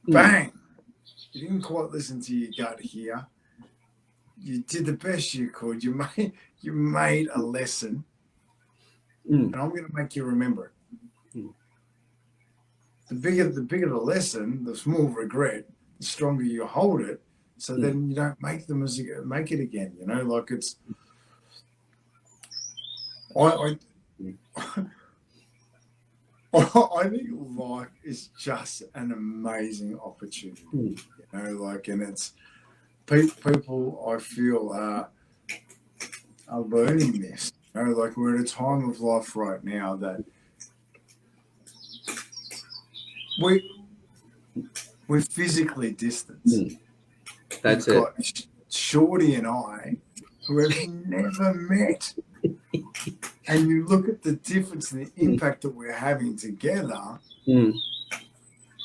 Bang! You didn't quite listen to your gut here. You did the best you could. You made a lesson, and I'm going to make you remember it. The bigger the lesson, the more regret, the stronger you hold it. So then you don't make it again. It's. I think life is just an amazing opportunity, and it's people I feel are learning this. We're at a time of life right now that we're physically distanced. That's We've it. got Shorty and I, who have never met. And you look at the difference and the impact that we're having together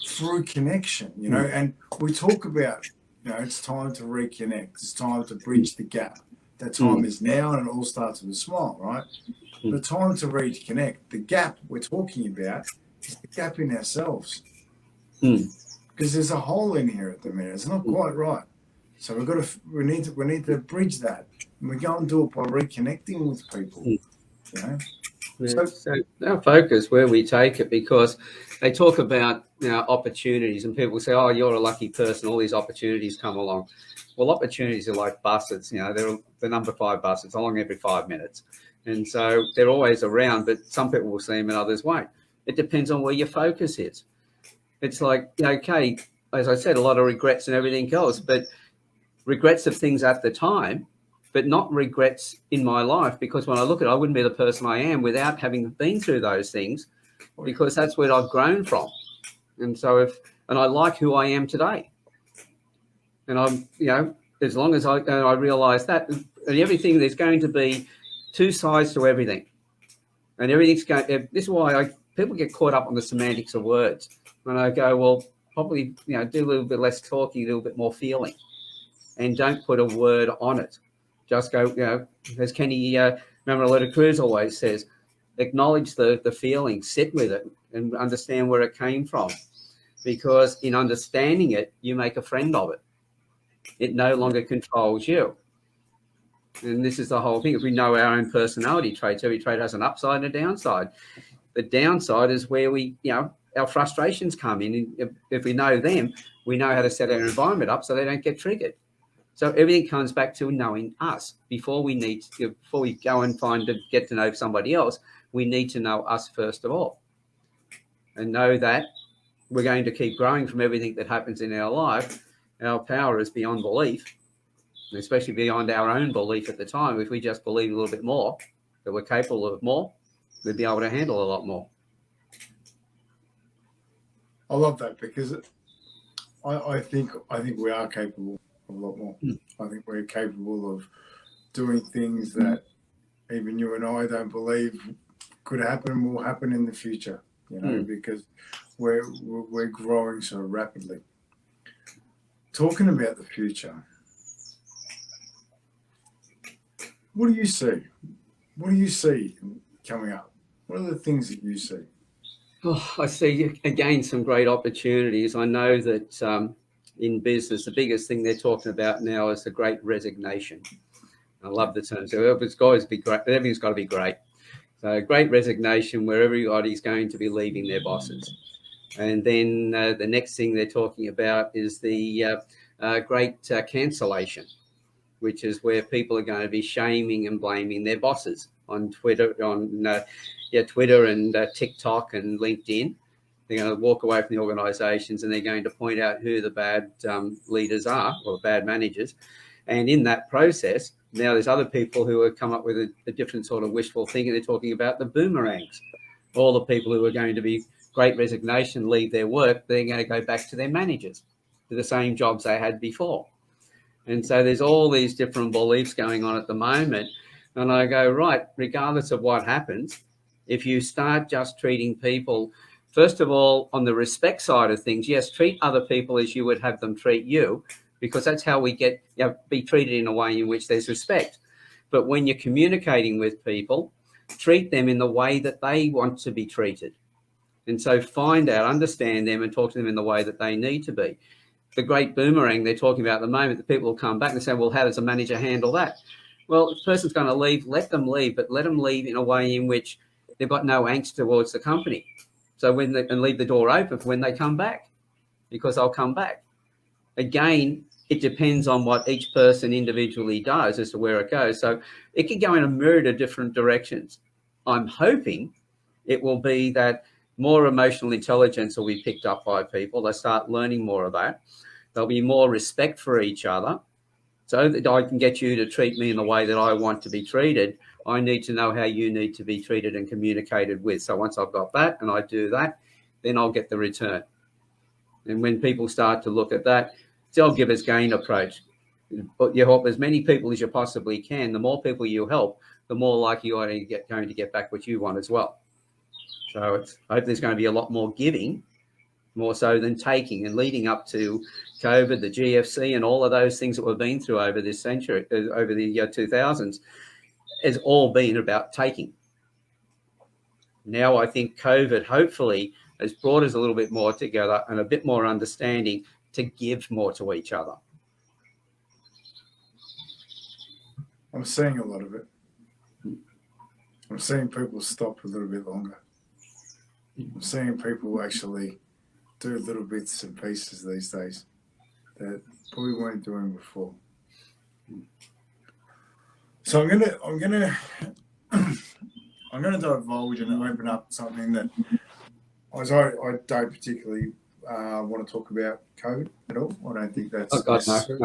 through connection, and we talk about, it's time to reconnect. It's time to bridge the gap. That time is now, and it all starts with a smile, right? The time to reconnect. The gap we're talking about is the gap in ourselves. Because there's a hole in here at the minute. It's not quite right. So we need to bridge that. And we go and do it by reconnecting with people. So, So our focus, where we take it, because they talk about opportunities, and people say, "Oh, you're a lucky person. All these opportunities come along." Well, opportunities are like buses. They're the number 5 buses along every 5 minutes, and so they're always around. But some people will see them and others won't. It depends on where your focus is. It's like, okay, as I said, a lot of regrets and everything else, but regrets of things at the time, but not regrets in my life, because when I look at it, I wouldn't be the person I am without having been through those things, because that's where I've grown from. And so and I like who I am today. And I'm, as long as I realize that, and everything, there's going to be 2 sides to everything. And everything's going, this is why people get caught up on the semantics of words. And I go, well, probably, do a little bit less talking, a little bit more feeling, and don't put a word on it. Just go, as Kenny Mamaroleta Cruz always says, acknowledge the feeling, sit with it, and understand where it came from. Because in understanding it, you make a friend of it. It no longer controls you. And this is the whole thing. If we know our own personality traits, every trait has an upside and a downside. The downside is where our frustrations come in. And if we know them, we know how to set our environment up so they don't get triggered. So everything comes back to knowing us. Before we go and get to know somebody else, we need to know us first of all, and know that we're going to keep growing from everything that happens in our life. Our power is beyond belief, especially beyond our own belief at the time. If we just believe a little bit more, that we're capable of more, we'd be able to handle a lot more. I love that, because I think we are capable of a lot more. I think we're capable of doing things that even you and I don't believe could happen, will happen in the future, because we're growing so rapidly. Talking about the future, what do you see? What do you see coming up? What are the things that you see? Oh, I see, again, some great opportunities. I know that in business, the biggest thing they're talking about now is the great resignation. I love the term. So it's got to be great. Everything's got to be great. So great resignation, where everybody's going to be leaving their bosses. And then the next thing they're talking about is the great cancellation, which is where people are going to be shaming and blaming their bosses on Twitter, Twitter and TikTok and LinkedIn. They're going to walk away from the organisations, and they're going to point out who the bad leaders are, or bad managers. And in that process, now there's other people who have come up with a different sort of wishful thinking. They're talking about the boomerangs. All the people who are going to be great resignation, leave their work, they're going to go back to their managers, to the same jobs they had before. And so there's all these different beliefs going on at the moment. And I go, right, regardless of what happens, if you start just treating people, first of all, on the respect side of things, yes, treat other people as you would have them treat you, because that's how we get, be treated in a way in which there's respect. But when you're communicating with people, treat them in the way that they want to be treated. And so find out, understand them, and talk to them in the way that they need to be. The great boomerang they're talking about at the moment, the people will come back and say, well, how does a manager handle that? Well, if the person's going to leave, let them leave, but let them leave in a way in which they've got no angst towards the company. So and leave the door open for when they come back, because they'll come back. Again, it depends on what each person individually does as to where it goes. So it can go in a myriad of different directions. I'm hoping it will be that more emotional intelligence will be picked up by people. They start learning more of that. There'll be more respect for each other, so that I can get you to treat me in the way that I want to be treated. I need to know how you need to be treated and communicated with. So once I've got that and I do that, then I'll get the return. And when people start to look at that, it's the old give as gain approach. But you help as many people as you possibly can. The more people you help, the more likely you are going to get back what you want as well. So I hope there's going to be a lot more giving, more so than taking. And leading up to COVID, the GFC, and all of those things that we've been through over this century, over the 2000s, has all been about taking. Now I think COVID hopefully has brought us a little bit more together and a bit more understanding to give more to each other. I'm seeing a lot of it. I'm seeing people stop a little bit longer. I'm seeing people actually do little bits and pieces these days that probably weren't doing before. So I'm gonna divulge and open up something that I don't particularly want to talk about COVID at all. I don't think that's Oh God, necessary.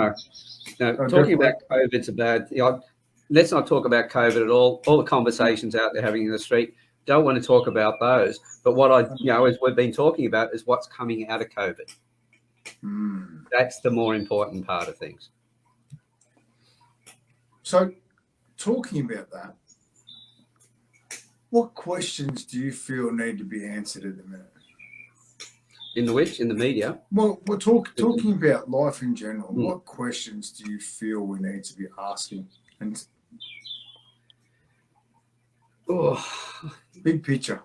no. Talking about COVID's a bad. Let's not talk about COVID at all. All the conversations out there having in the street, don't want to talk about those. But what as we've been talking about, is what's coming out of COVID. That's the more important part of things. So, talking about that, what questions do you feel need to be answered at the minute? In the media? Well, we're talking about life in general. What questions do you feel we need to be asking? And big picture.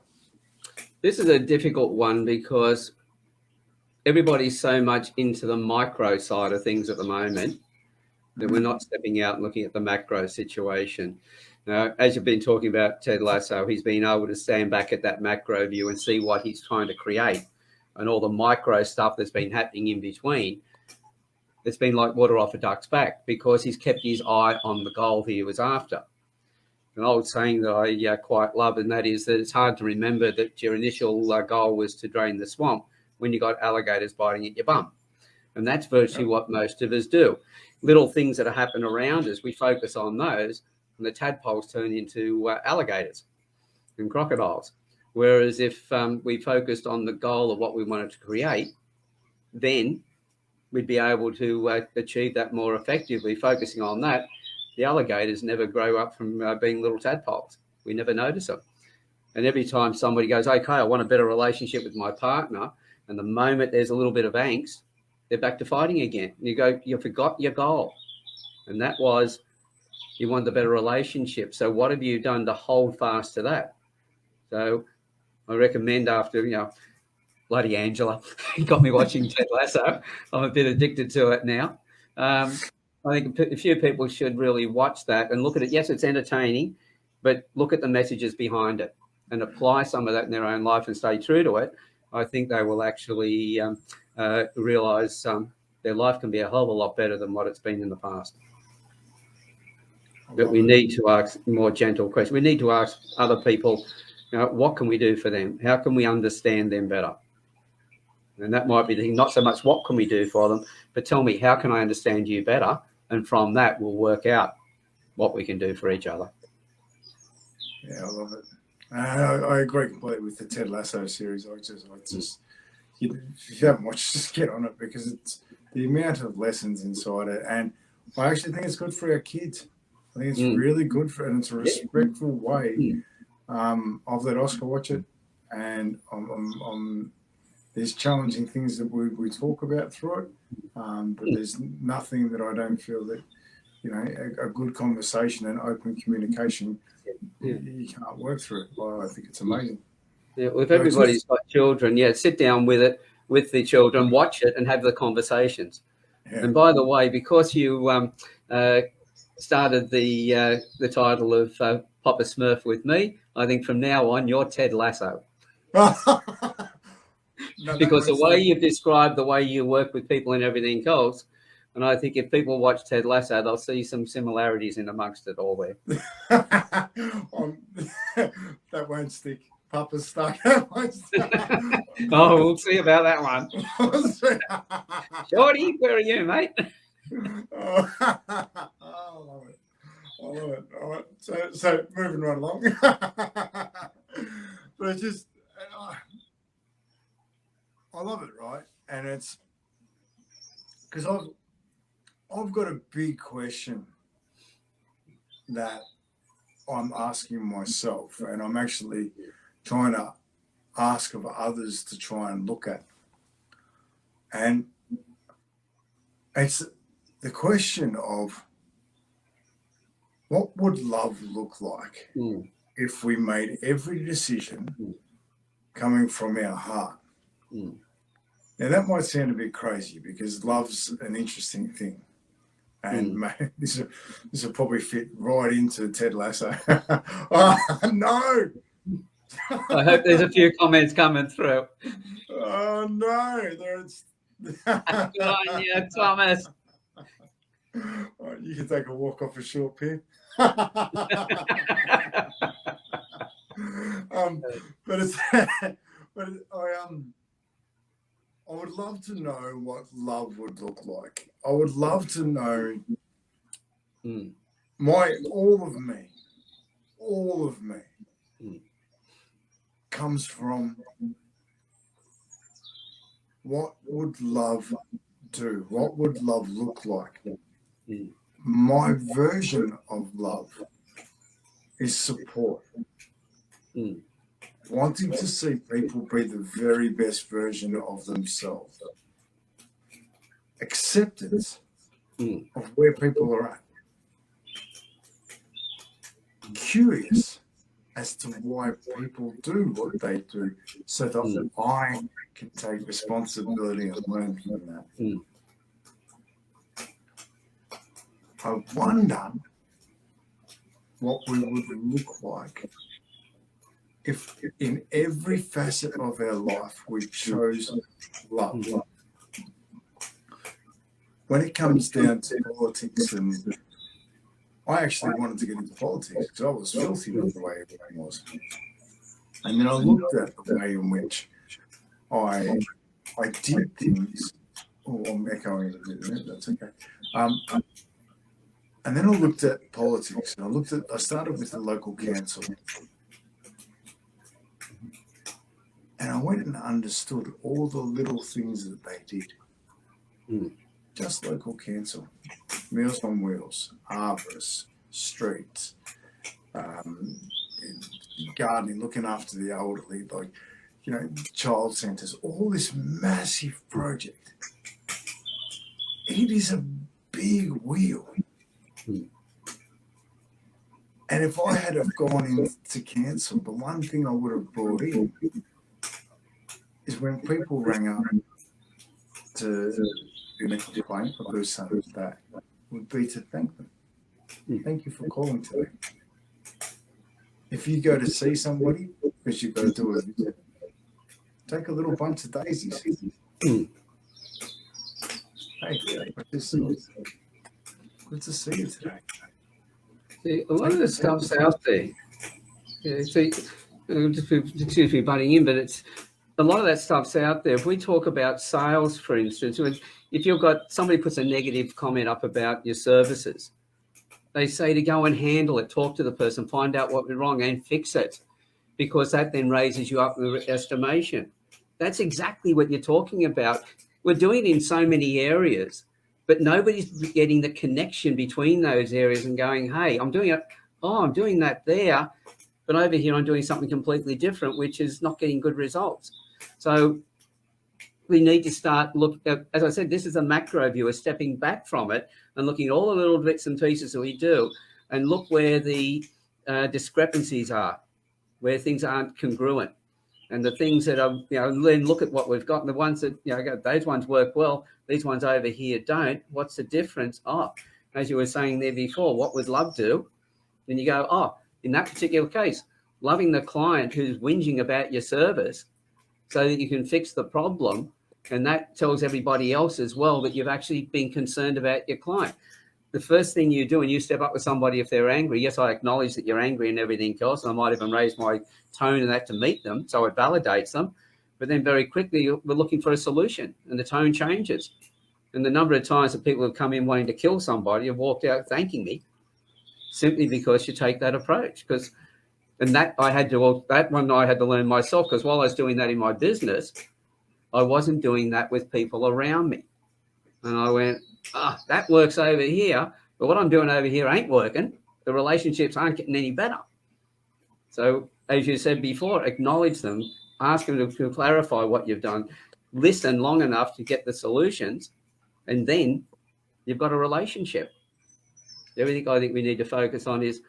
This is a difficult one because everybody's so much into the micro side of things at the moment that we're not stepping out and looking at the macro situation. Now, as you've been talking about Ted Lasso, he's been able to stand back at that macro view and see what he's trying to create, and all the micro stuff that's been happening in between. It's been like water off a duck's back because he's kept his eye on the goal he was after. An old saying that I quite love, and that is that it's hard to remember that your initial goal was to drain the swamp when you got alligators biting at your bum. And that's virtually what most of us do. Little things that happen around us, we focus on those, and the tadpoles turn into alligators and crocodiles. Whereas if we focused on the goal of what we wanted to create, then we'd be able to achieve that more effectively. Focusing on that, the alligators never grow up from being little tadpoles. We never notice them. And every time somebody goes, okay, I want a better relationship with my partner, and the moment there's a little bit of angst, they're back to fighting again. And you go, you forgot your goal. And that was, you want a better relationship. So what have you done to hold fast to that? So I recommend after, bloody Angela got me watching Ted Lasso. I'm a bit addicted to it now. I think a few people should really watch that and look at it. Yes, it's entertaining, but look at the messages behind it and apply some of that in their own life and stay true to it. I think they will actually realise their life can be a hell of a lot better than what it's been in the past. But we need to ask more gentle questions. We need to ask other people, what can we do for them? How can we understand them better? And that might be the thing, not so much what can we do for them, but tell me, how can I understand you better? And from that, we'll work out what we can do for each other. Yeah, I love it. I agree completely with the Ted Lasso series. If you haven't watched, just get on it because it's the amount of lessons inside it. And I actually think it's good for our kids. I think it's really good and it's a respectful way. I've let Oscar watch it, and there's challenging things that we talk about through it, but there's nothing that I don't feel that, a good conversation and open communication, you can't work through it. I think it's amazing. Yeah, if everybody's got children, sit down with it, with the children, watch it and have the conversations. Yeah. And by the way, because you started the title of Papa Smurf with me, I think from now on you're Ted Lasso. Because the way you've described the way you work with people and everything else, and I think if people watch Ted Lasso, they'll see some similarities in amongst it all there. That won't stick. Papa's stuck. That won't stick. Oh, we'll see about that one. Shorty, where are you, mate? I love it. All right. So moving right along. But just, I love it, right? And it's because I've got a big question that I'm asking myself, and I'm actually trying to ask of others to try and look at. And it's the question of what would love look like if we made every decision coming from our heart? Now, that might sound a bit crazy because love's an interesting thing. And this will probably fit right into Ted Lasso. Oh, no. I hope there's a few comments coming through. Oh, no. There's... Good on you, Thomas. Right, you can take a walk off a short pier. But it's but I would love to know what love would look like. I would love to know all of me comes from what would love do? What would love look like? My version of love is support. Wanting to see people be the very best version of themselves. Acceptance of where people are at. Curious as to why people do what they do, so that I can take responsibility and learn from that. I wonder what we would look like if in every facet of our life we chose love. When it comes down to politics, and I actually wanted to get into politics because I was filthy with the way everything was. And then I looked at the way in which I did things. Oh, I'm echoing a bit, that's okay. And then I looked at politics, and I started with the local council. And I went and understood all the little things that they did. Just local council, Meals on Wheels, arborists, streets, gardening, looking after the elderly, child centres, all this massive project. It is a big wheel. And if I had have gone into council, the one thing I would have brought in is when people rang up to make a complaint or do something like that, would be to thank them. Thank you for calling today. If you go to see somebody, because you've got to do it, take a little bunch of daisies. Hey, good to see you today. See, a lot of the stuff's out there. Yeah, see, excuse me butting in, but it's a lot of that stuff's out there. If we talk about sales, for instance, if you've got somebody puts a negative comment up about your services, they say to go and handle it, talk to the person, find out what went wrong and fix it, because that then raises you up in the estimation. That's exactly what you're talking about. We're doing it in so many areas, but nobody's getting the connection between those areas and going, hey, I'm doing it. Oh, I'm doing that there, but over here I'm doing something completely different, which is not getting good results. So we need to start looking at, as I said, this is a macro view, a stepping back from it and looking at all the little bits and pieces that we do and look where the discrepancies are, where things aren't congruent. And the things that are, then look at what we've got. And the ones that, those ones work well, these ones over here don't. What's the difference? Oh, as you were saying there before, what would love do? Then you go, oh, in that particular case, loving the client who's whinging about your service so that you can fix the problem. And that tells everybody else as well that you've actually been concerned about your client. The first thing you do when you step up with somebody, if they're angry, yes, I acknowledge that you're angry and everything else. And I might even raise my tone and that to meet them. So it validates them. But then very quickly, we're looking for a solution and the tone changes. And the number of times that people have come in wanting to kill somebody have walked out thanking me simply because you take that approach. That one I had to learn myself, because while I was doing that in my business, I wasn't doing that with people around me. And I went, that works over here, but what I'm doing over here ain't working. The relationships aren't getting any better. So as you said before, acknowledge them, ask them to clarify what you've done, listen long enough to get the solutions, and then you've got a relationship. Everything I think we need to focus on is,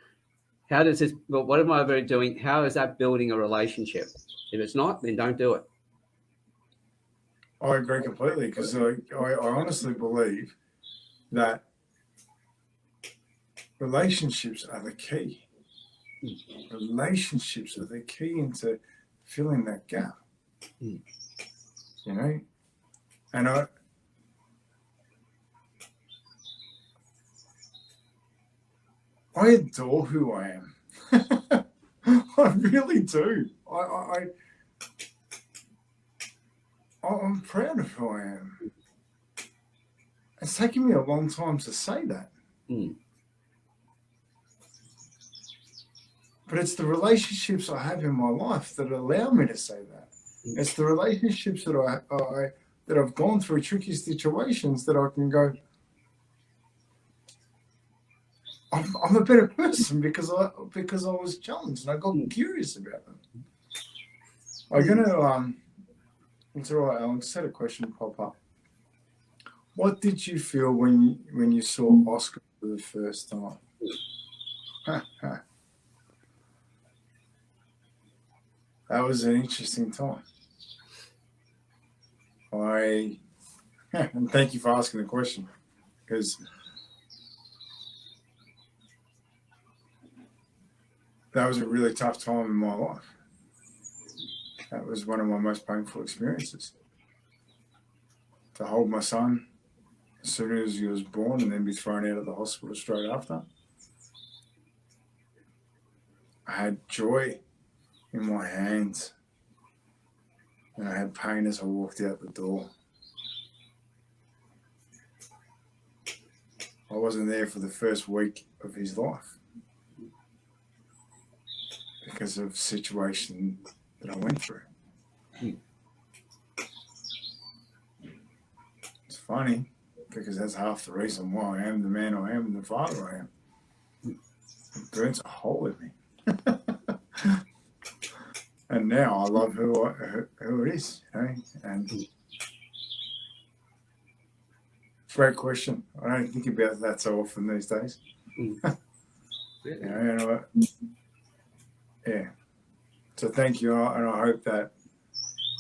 what am I doing? How is that building a relationship? If it's not, then don't do it. I agree completely, because I honestly believe that relationships are the key. Relationships are the key into filling that gap. You know, and I adore who I am. I really do. I'm proud of who I am. It's taken me a long time to say that. But it's the relationships I have in my life that allow me to say that. It's the relationships that that I've gone through tricky situations that I can go, I'm a better person because I was challenged and I got curious about them. I'm gonna it's all right, Alan. Just had a question pop up. What did you feel when you saw Oscar for the first time? That was an interesting time. And thank you for asking the question, because that was a really tough time in my life. That was one of my most painful experiences. To hold my son as soon as he was born and then be thrown out of the hospital straight after. I had joy in my hands and I had pain as I walked out the door. I wasn't there for the first week of his life because of the situation that I went through. It's funny because that's half the reason why I am the man I am and the father I am. It burns a hole in me. And now I love who it is, you know? And great question. I don't think about that so often these days. Yeah. So thank you, and I hope that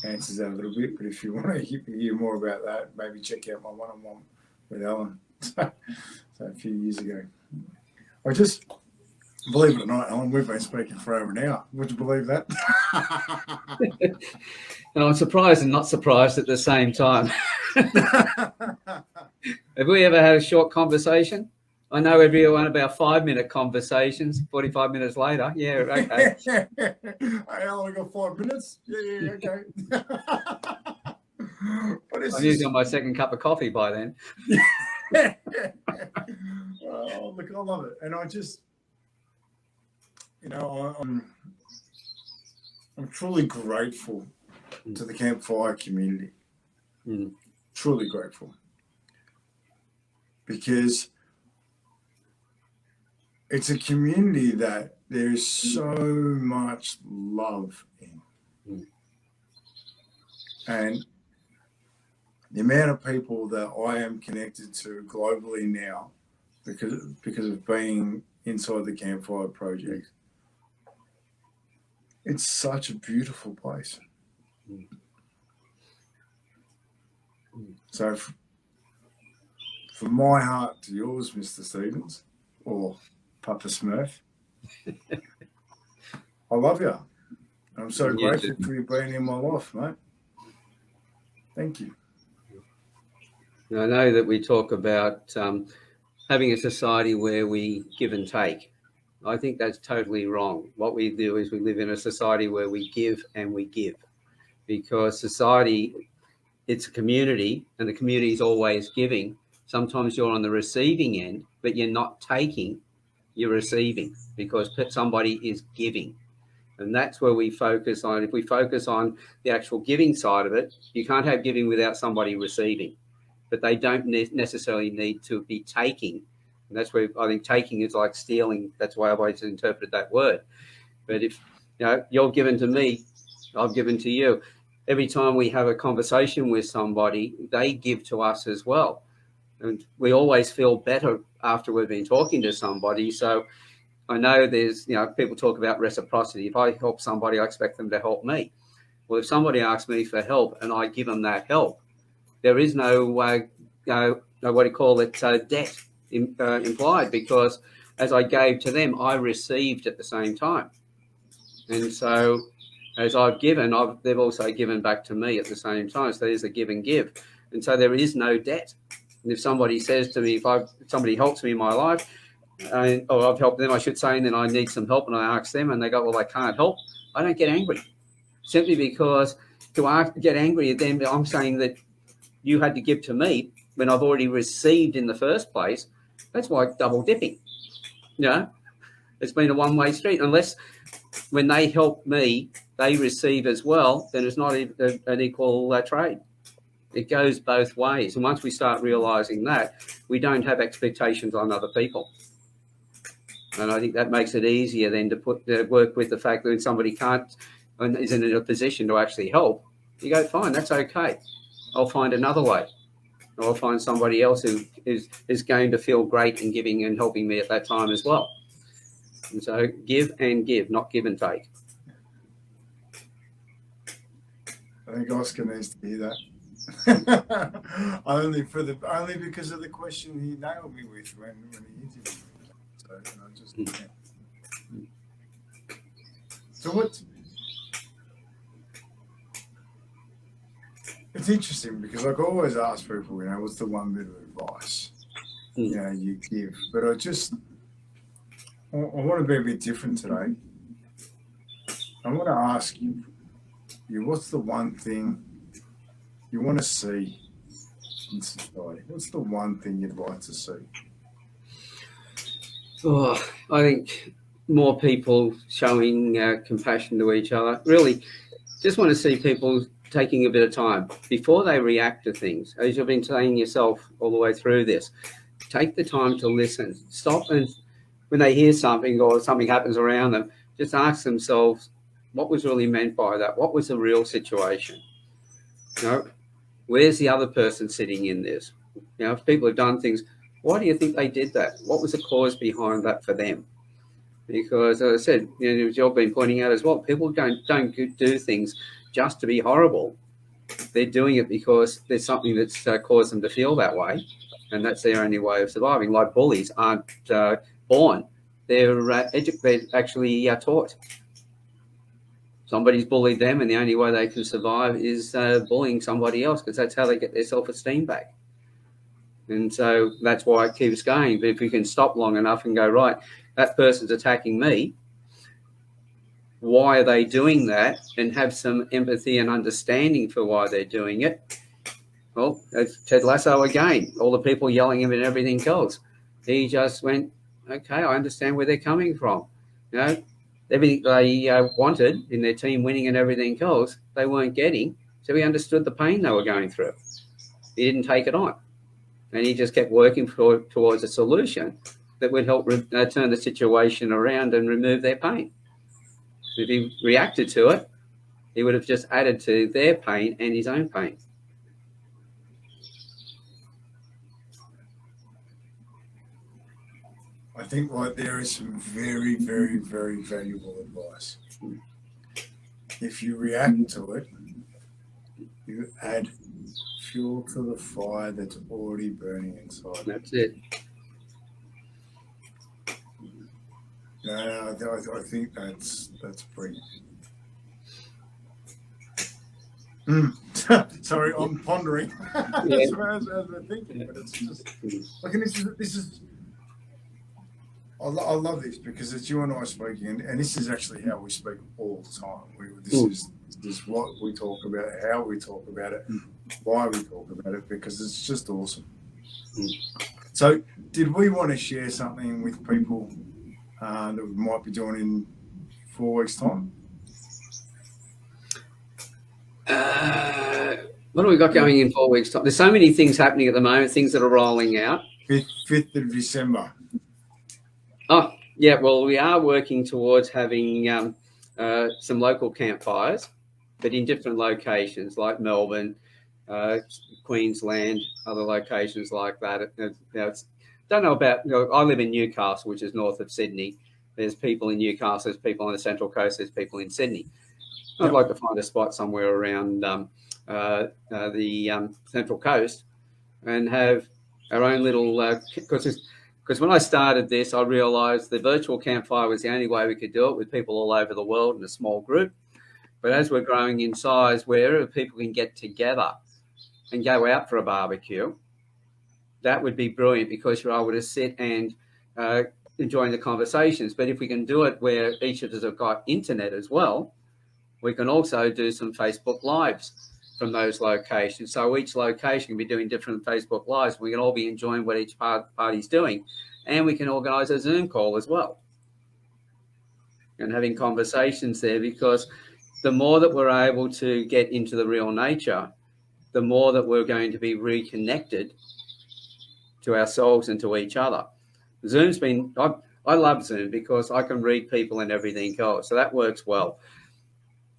answers that a little bit. But if you want to hear more about that, maybe check out my one-on-one with Alan. So a few years ago. I just, believe it or not, Alan, we've been speaking for over an hour. Would you believe that? No, I'm surprised and not surprised at the same time. Have we ever had a short conversation? I know everyone about 5-minute conversations, 45 minutes later. Yeah, okay. Hey, Alan, I got 5 minutes? Yeah, okay. I'm usually on my second cup of coffee by then. Oh, look, I love it. And I just, I'm truly grateful to the Campfire community. Truly grateful. Because it's a community that there's so much love in. And the amount of people that I am connected to globally now because of being inside the Campfire Project, it's such a beautiful place. So from my heart to yours, Mr. Stevens, or Papa Smurf, I love you. I'm so grateful for you being in my life, mate. Thank you. I know that we talk about having a society where we give and take. I think that's totally wrong. What we do is we live in a society where we give and we give, because society, it's a community and the community is always giving. Sometimes you're on the receiving end, but you're not taking, you're receiving, because somebody is giving. And that's where we focus on. If we focus on the actual giving side of it, you can't have giving without somebody receiving. But they don't necessarily need to be taking. And that's where I think taking is like stealing. That's why I've always interpreted that word. But if you're given to me, I've given to you. Every time we have a conversation with somebody, they give to us as well. And we always feel better after we've been talking to somebody. So I know there's, people talk about reciprocity. If I help somebody, I expect them to help me. Well, if somebody asks me for help and I give them that help, there is no, what do you call it, debt implied, because as I gave to them, I received at the same time. And so as I've given, they've also given back to me at the same time. So there's a give and give. And so there is no debt. And if somebody says to me, if somebody helps me in my life, or I've helped them, I should say, and then I need some help and I ask them and they go, well, I can't help, I don't get angry. Simply because to get angry at them, I'm saying that you had to give to me when I've already received in the first place. That's like double dipping. You know, it's been a one-way street. Unless when they help me, they receive as well, then it's not an equal trade. It goes both ways. And once we start realizing that, we don't have expectations on other people. And I think that makes it easier then to work with the fact that when somebody can't and isn't in a position to actually help, you go, fine, that's okay. I'll find another way. Or I'll find somebody else who is going to feel great in giving and helping me at that time as well. And so give and give, not give and take. I think Oscar needs to hear that. only because of the question he nailed me with when he interviewed me. So So what? It's interesting because I always ask people, what's the one bit of advice you give? But I want to be a bit different today. I want to ask you, what's the one thing you want to see in society? What's the one thing you'd like to see? Oh, I think more people showing compassion to each other. Really, just want to see people taking a bit of time before they react to things. As you've been saying yourself all the way through this, take the time to listen. Stop, and when they hear something or something happens around them, just ask themselves, what was really meant by that? What was the real situation? Where's the other person sitting in this? If people have done things, why do you think they did that? What was the cause behind that for them? Because, as I said, as you've been pointing out as well, people don't do things just to be horrible. They're doing it because there's something that's caused them to feel that way, and that's their only way of surviving. Like bullies aren't born; they're actually taught. Somebody's bullied them, and the only way they can survive is bullying somebody else, because that's how they get their self-esteem back. And so that's why it keeps going. But if you can stop long enough and go, right, that person's attacking me, why are they doing that, and have some empathy and understanding for why they're doing it. Well, it's Ted Lasso again, all the people yelling at him and everything else. He just went, okay, I understand where they're coming from. Everything they wanted in their team winning and everything else, they weren't getting. So he understood the pain they were going through. He didn't take it on. And he just kept working towards a solution that would help turn the situation around and remove their pain. If he reacted to it, he would have just added to their pain and his own pain. I think right there is some very, very, very valuable advice. If you react to it, you add fuel to the fire that's already burning inside. That's it. No, I think that's brilliant. Sorry, I'm pondering as we're thinking, but it's just like, and this is. I love this because it's you and I speaking, and this is actually how we speak all the time. This is what we talk about, how we talk about it, why we talk about it, because it's just awesome. So, did we want to share something with people that we might be doing in 4 weeks' time? What do we got going in 4 weeks' time? There's so many things happening at the moment, things that are rolling out. 5th of December. Oh, yeah. Well, we are working towards having some local campfires, but in different locations like Melbourne, Queensland, other locations like that. Don't know about. I live in Newcastle, which is north of Sydney. There's people in Newcastle. There's people on the Central Coast. There's people in Sydney. I'd like to find a spot somewhere around the Central Coast and have our own little. Because Because when I started this, I realised the virtual campfire was the only way we could do it with people all over the world in a small group. But as we're growing in size, wherever people can get together and go out for a barbecue, that would be brilliant because you're able to sit and enjoying the conversations. But if we can do it where each of us have got internet as well, we can also do some Facebook Lives from those locations. So each location can be doing different Facebook Lives. We can all be enjoying what each party's doing. And we can organise a Zoom call as well and having conversations there, because the more that we're able to get into the real nature, the more that we're going to be reconnected to ourselves and to each other. Zoom's been, I love Zoom because I can read people and everything else. So that works well.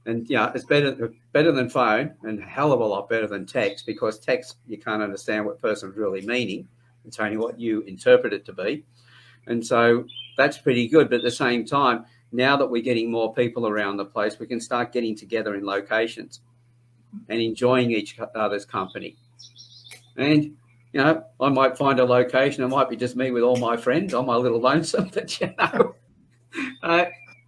And yeah, it's better than phone and a hell of a lot better than text, because text, you can't understand what the person's really meaning. It's only what you interpret it to be. And so that's pretty good. But at the same time, now that we're getting more people around the place, we can start getting together in locations and enjoying each other's company. And, you know, I might find a location, it might be just me with all my friends. I'm a little lonesome, but, you know,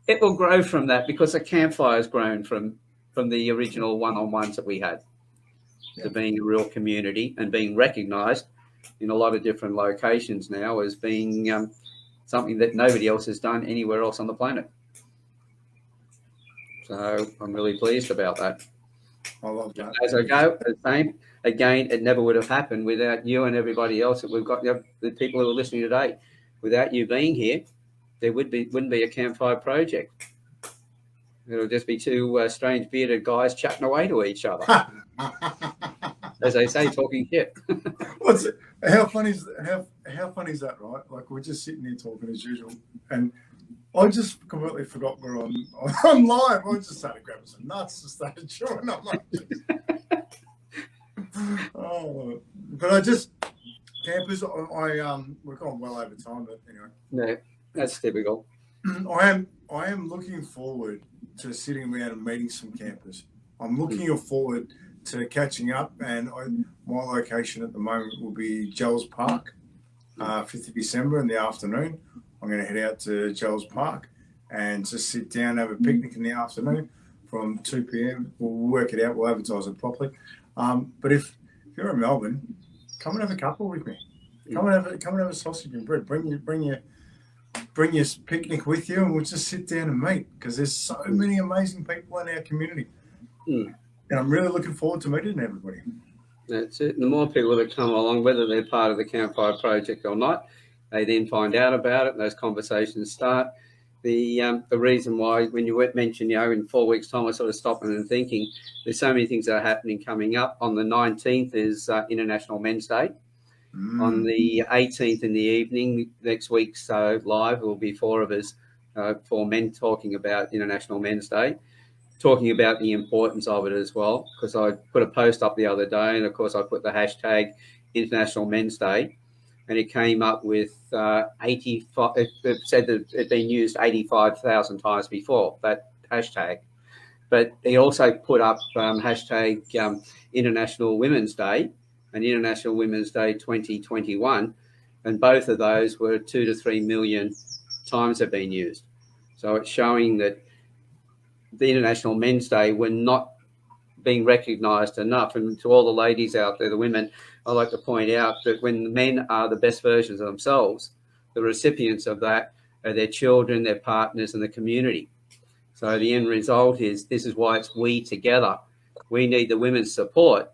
it will grow from that, because the campfire has grown from the original one-on-ones that we had to being a real community and being recognised in a lot of different locations now as being something that nobody else has done anywhere else on the planet. So I'm really pleased about that. I love that. As I go, the same again, it never would have happened without you and everybody else that we've got. You know, the people who are listening today, without you being here, there wouldn't be a Campfire Project. It'll just be two strange bearded guys chatting away to each other, as they say, talking shit. What's it? How funny is that, right? Like, we're just sitting here talking as usual, and I just completely forgot we're on live. I just started grabbing some nuts and started chewing. I'm like, oh, but I just campers. We're going well over time, but anyway. No, that's typical. I am looking forward to sitting around and meeting some campers. I'm looking forward to catching up, and my location at the moment will be Gels Park, 5th of December in the afternoon. I'm going to head out to Gels Park and just sit down, have a picnic in the afternoon from 2 p.m. We'll work it out. We'll advertise it properly. But if you're in Melbourne, come and have a couple with me. Come and have a sausage and bread. Bring your picnic with you, and we'll just sit down and meet, because there's so many amazing people in our community. And I'm really looking forward to meeting everybody. That's it. And the more people that come along, whether they're part of the Campfire Project or not, they then find out about it, and those conversations start. The reason why, when you mentioned, you know, in 4 weeks' time, I sort of stopping and thinking, there's so many things that are happening coming up. On the 19th is International Men's Day. On the 18th in the evening, next week's live will be 4 of us, 4 men, talking about International Men's Day, talking about the importance of it as well, because I put a post up the other day, and of course I put the hashtag International Men's Day, and it came up with 85. It said that it had been used 85,000 times before, that hashtag. But he also put up hashtag International Women's Day and International Women's Day 2021, and both of those were 2 to 3 million times have been used. So it's showing that the International Men's Day were not being recognised enough. And to all the ladies out there, the women, I like to point out that when the men are the best versions of themselves, the recipients of that are their children, their partners, and the community. So the end result is, this is why it's we together. We need the women's support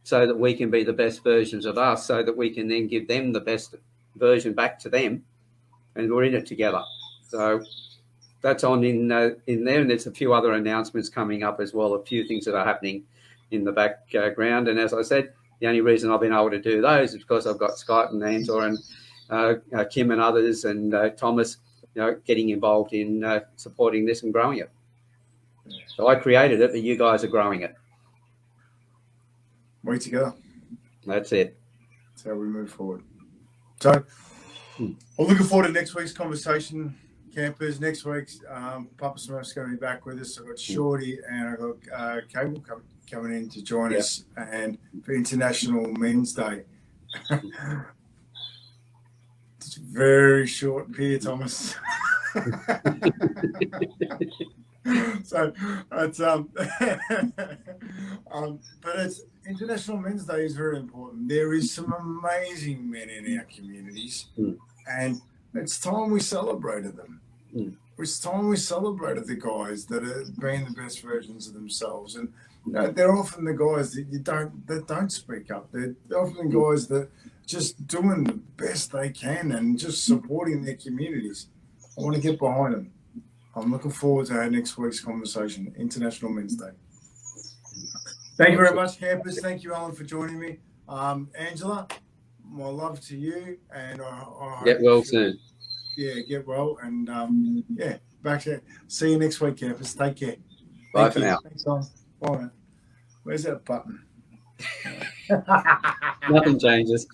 so that we can be the best versions of us, so that we can then give them the best version back to them, and we're in it together. So that's on in there, and there's a few other announcements coming up as well, a few things that are happening in the background. And as I said, the only reason I've been able to do those is because I've got Scott and Ansor and Kim and others, and Thomas, you know, getting involved in supporting this and growing it. So I created it, but you guys are growing it. We together. That's it. That's how we move forward. So I'm looking forward to next week's conversation, campers. Next week's Papa Smurf's going to be back with us. I've got Shorty and I've got Cable coming in to join us, and for International Men's Day. Did It's very short here, Thomas. So it's but it's International Men's Day is very important. There is some amazing men in our communities, and it's time we celebrated them. It's time we celebrated the guys that are being the best versions of themselves, and they're often the guys that don't speak up. They're often the guys that just doing the best they can and just supporting their communities. I want to get behind them. I'm looking forward to our next week's conversation, International Men's Day. Thank you very much, campers. Thank you, Alan, for joining me. Angela, my love to you, and I get well soon. Yeah, get well, and back to see you next week, campers. Take care. Bye for now. Thanks, Alan. Bye, man. Where's that button? Nothing changes.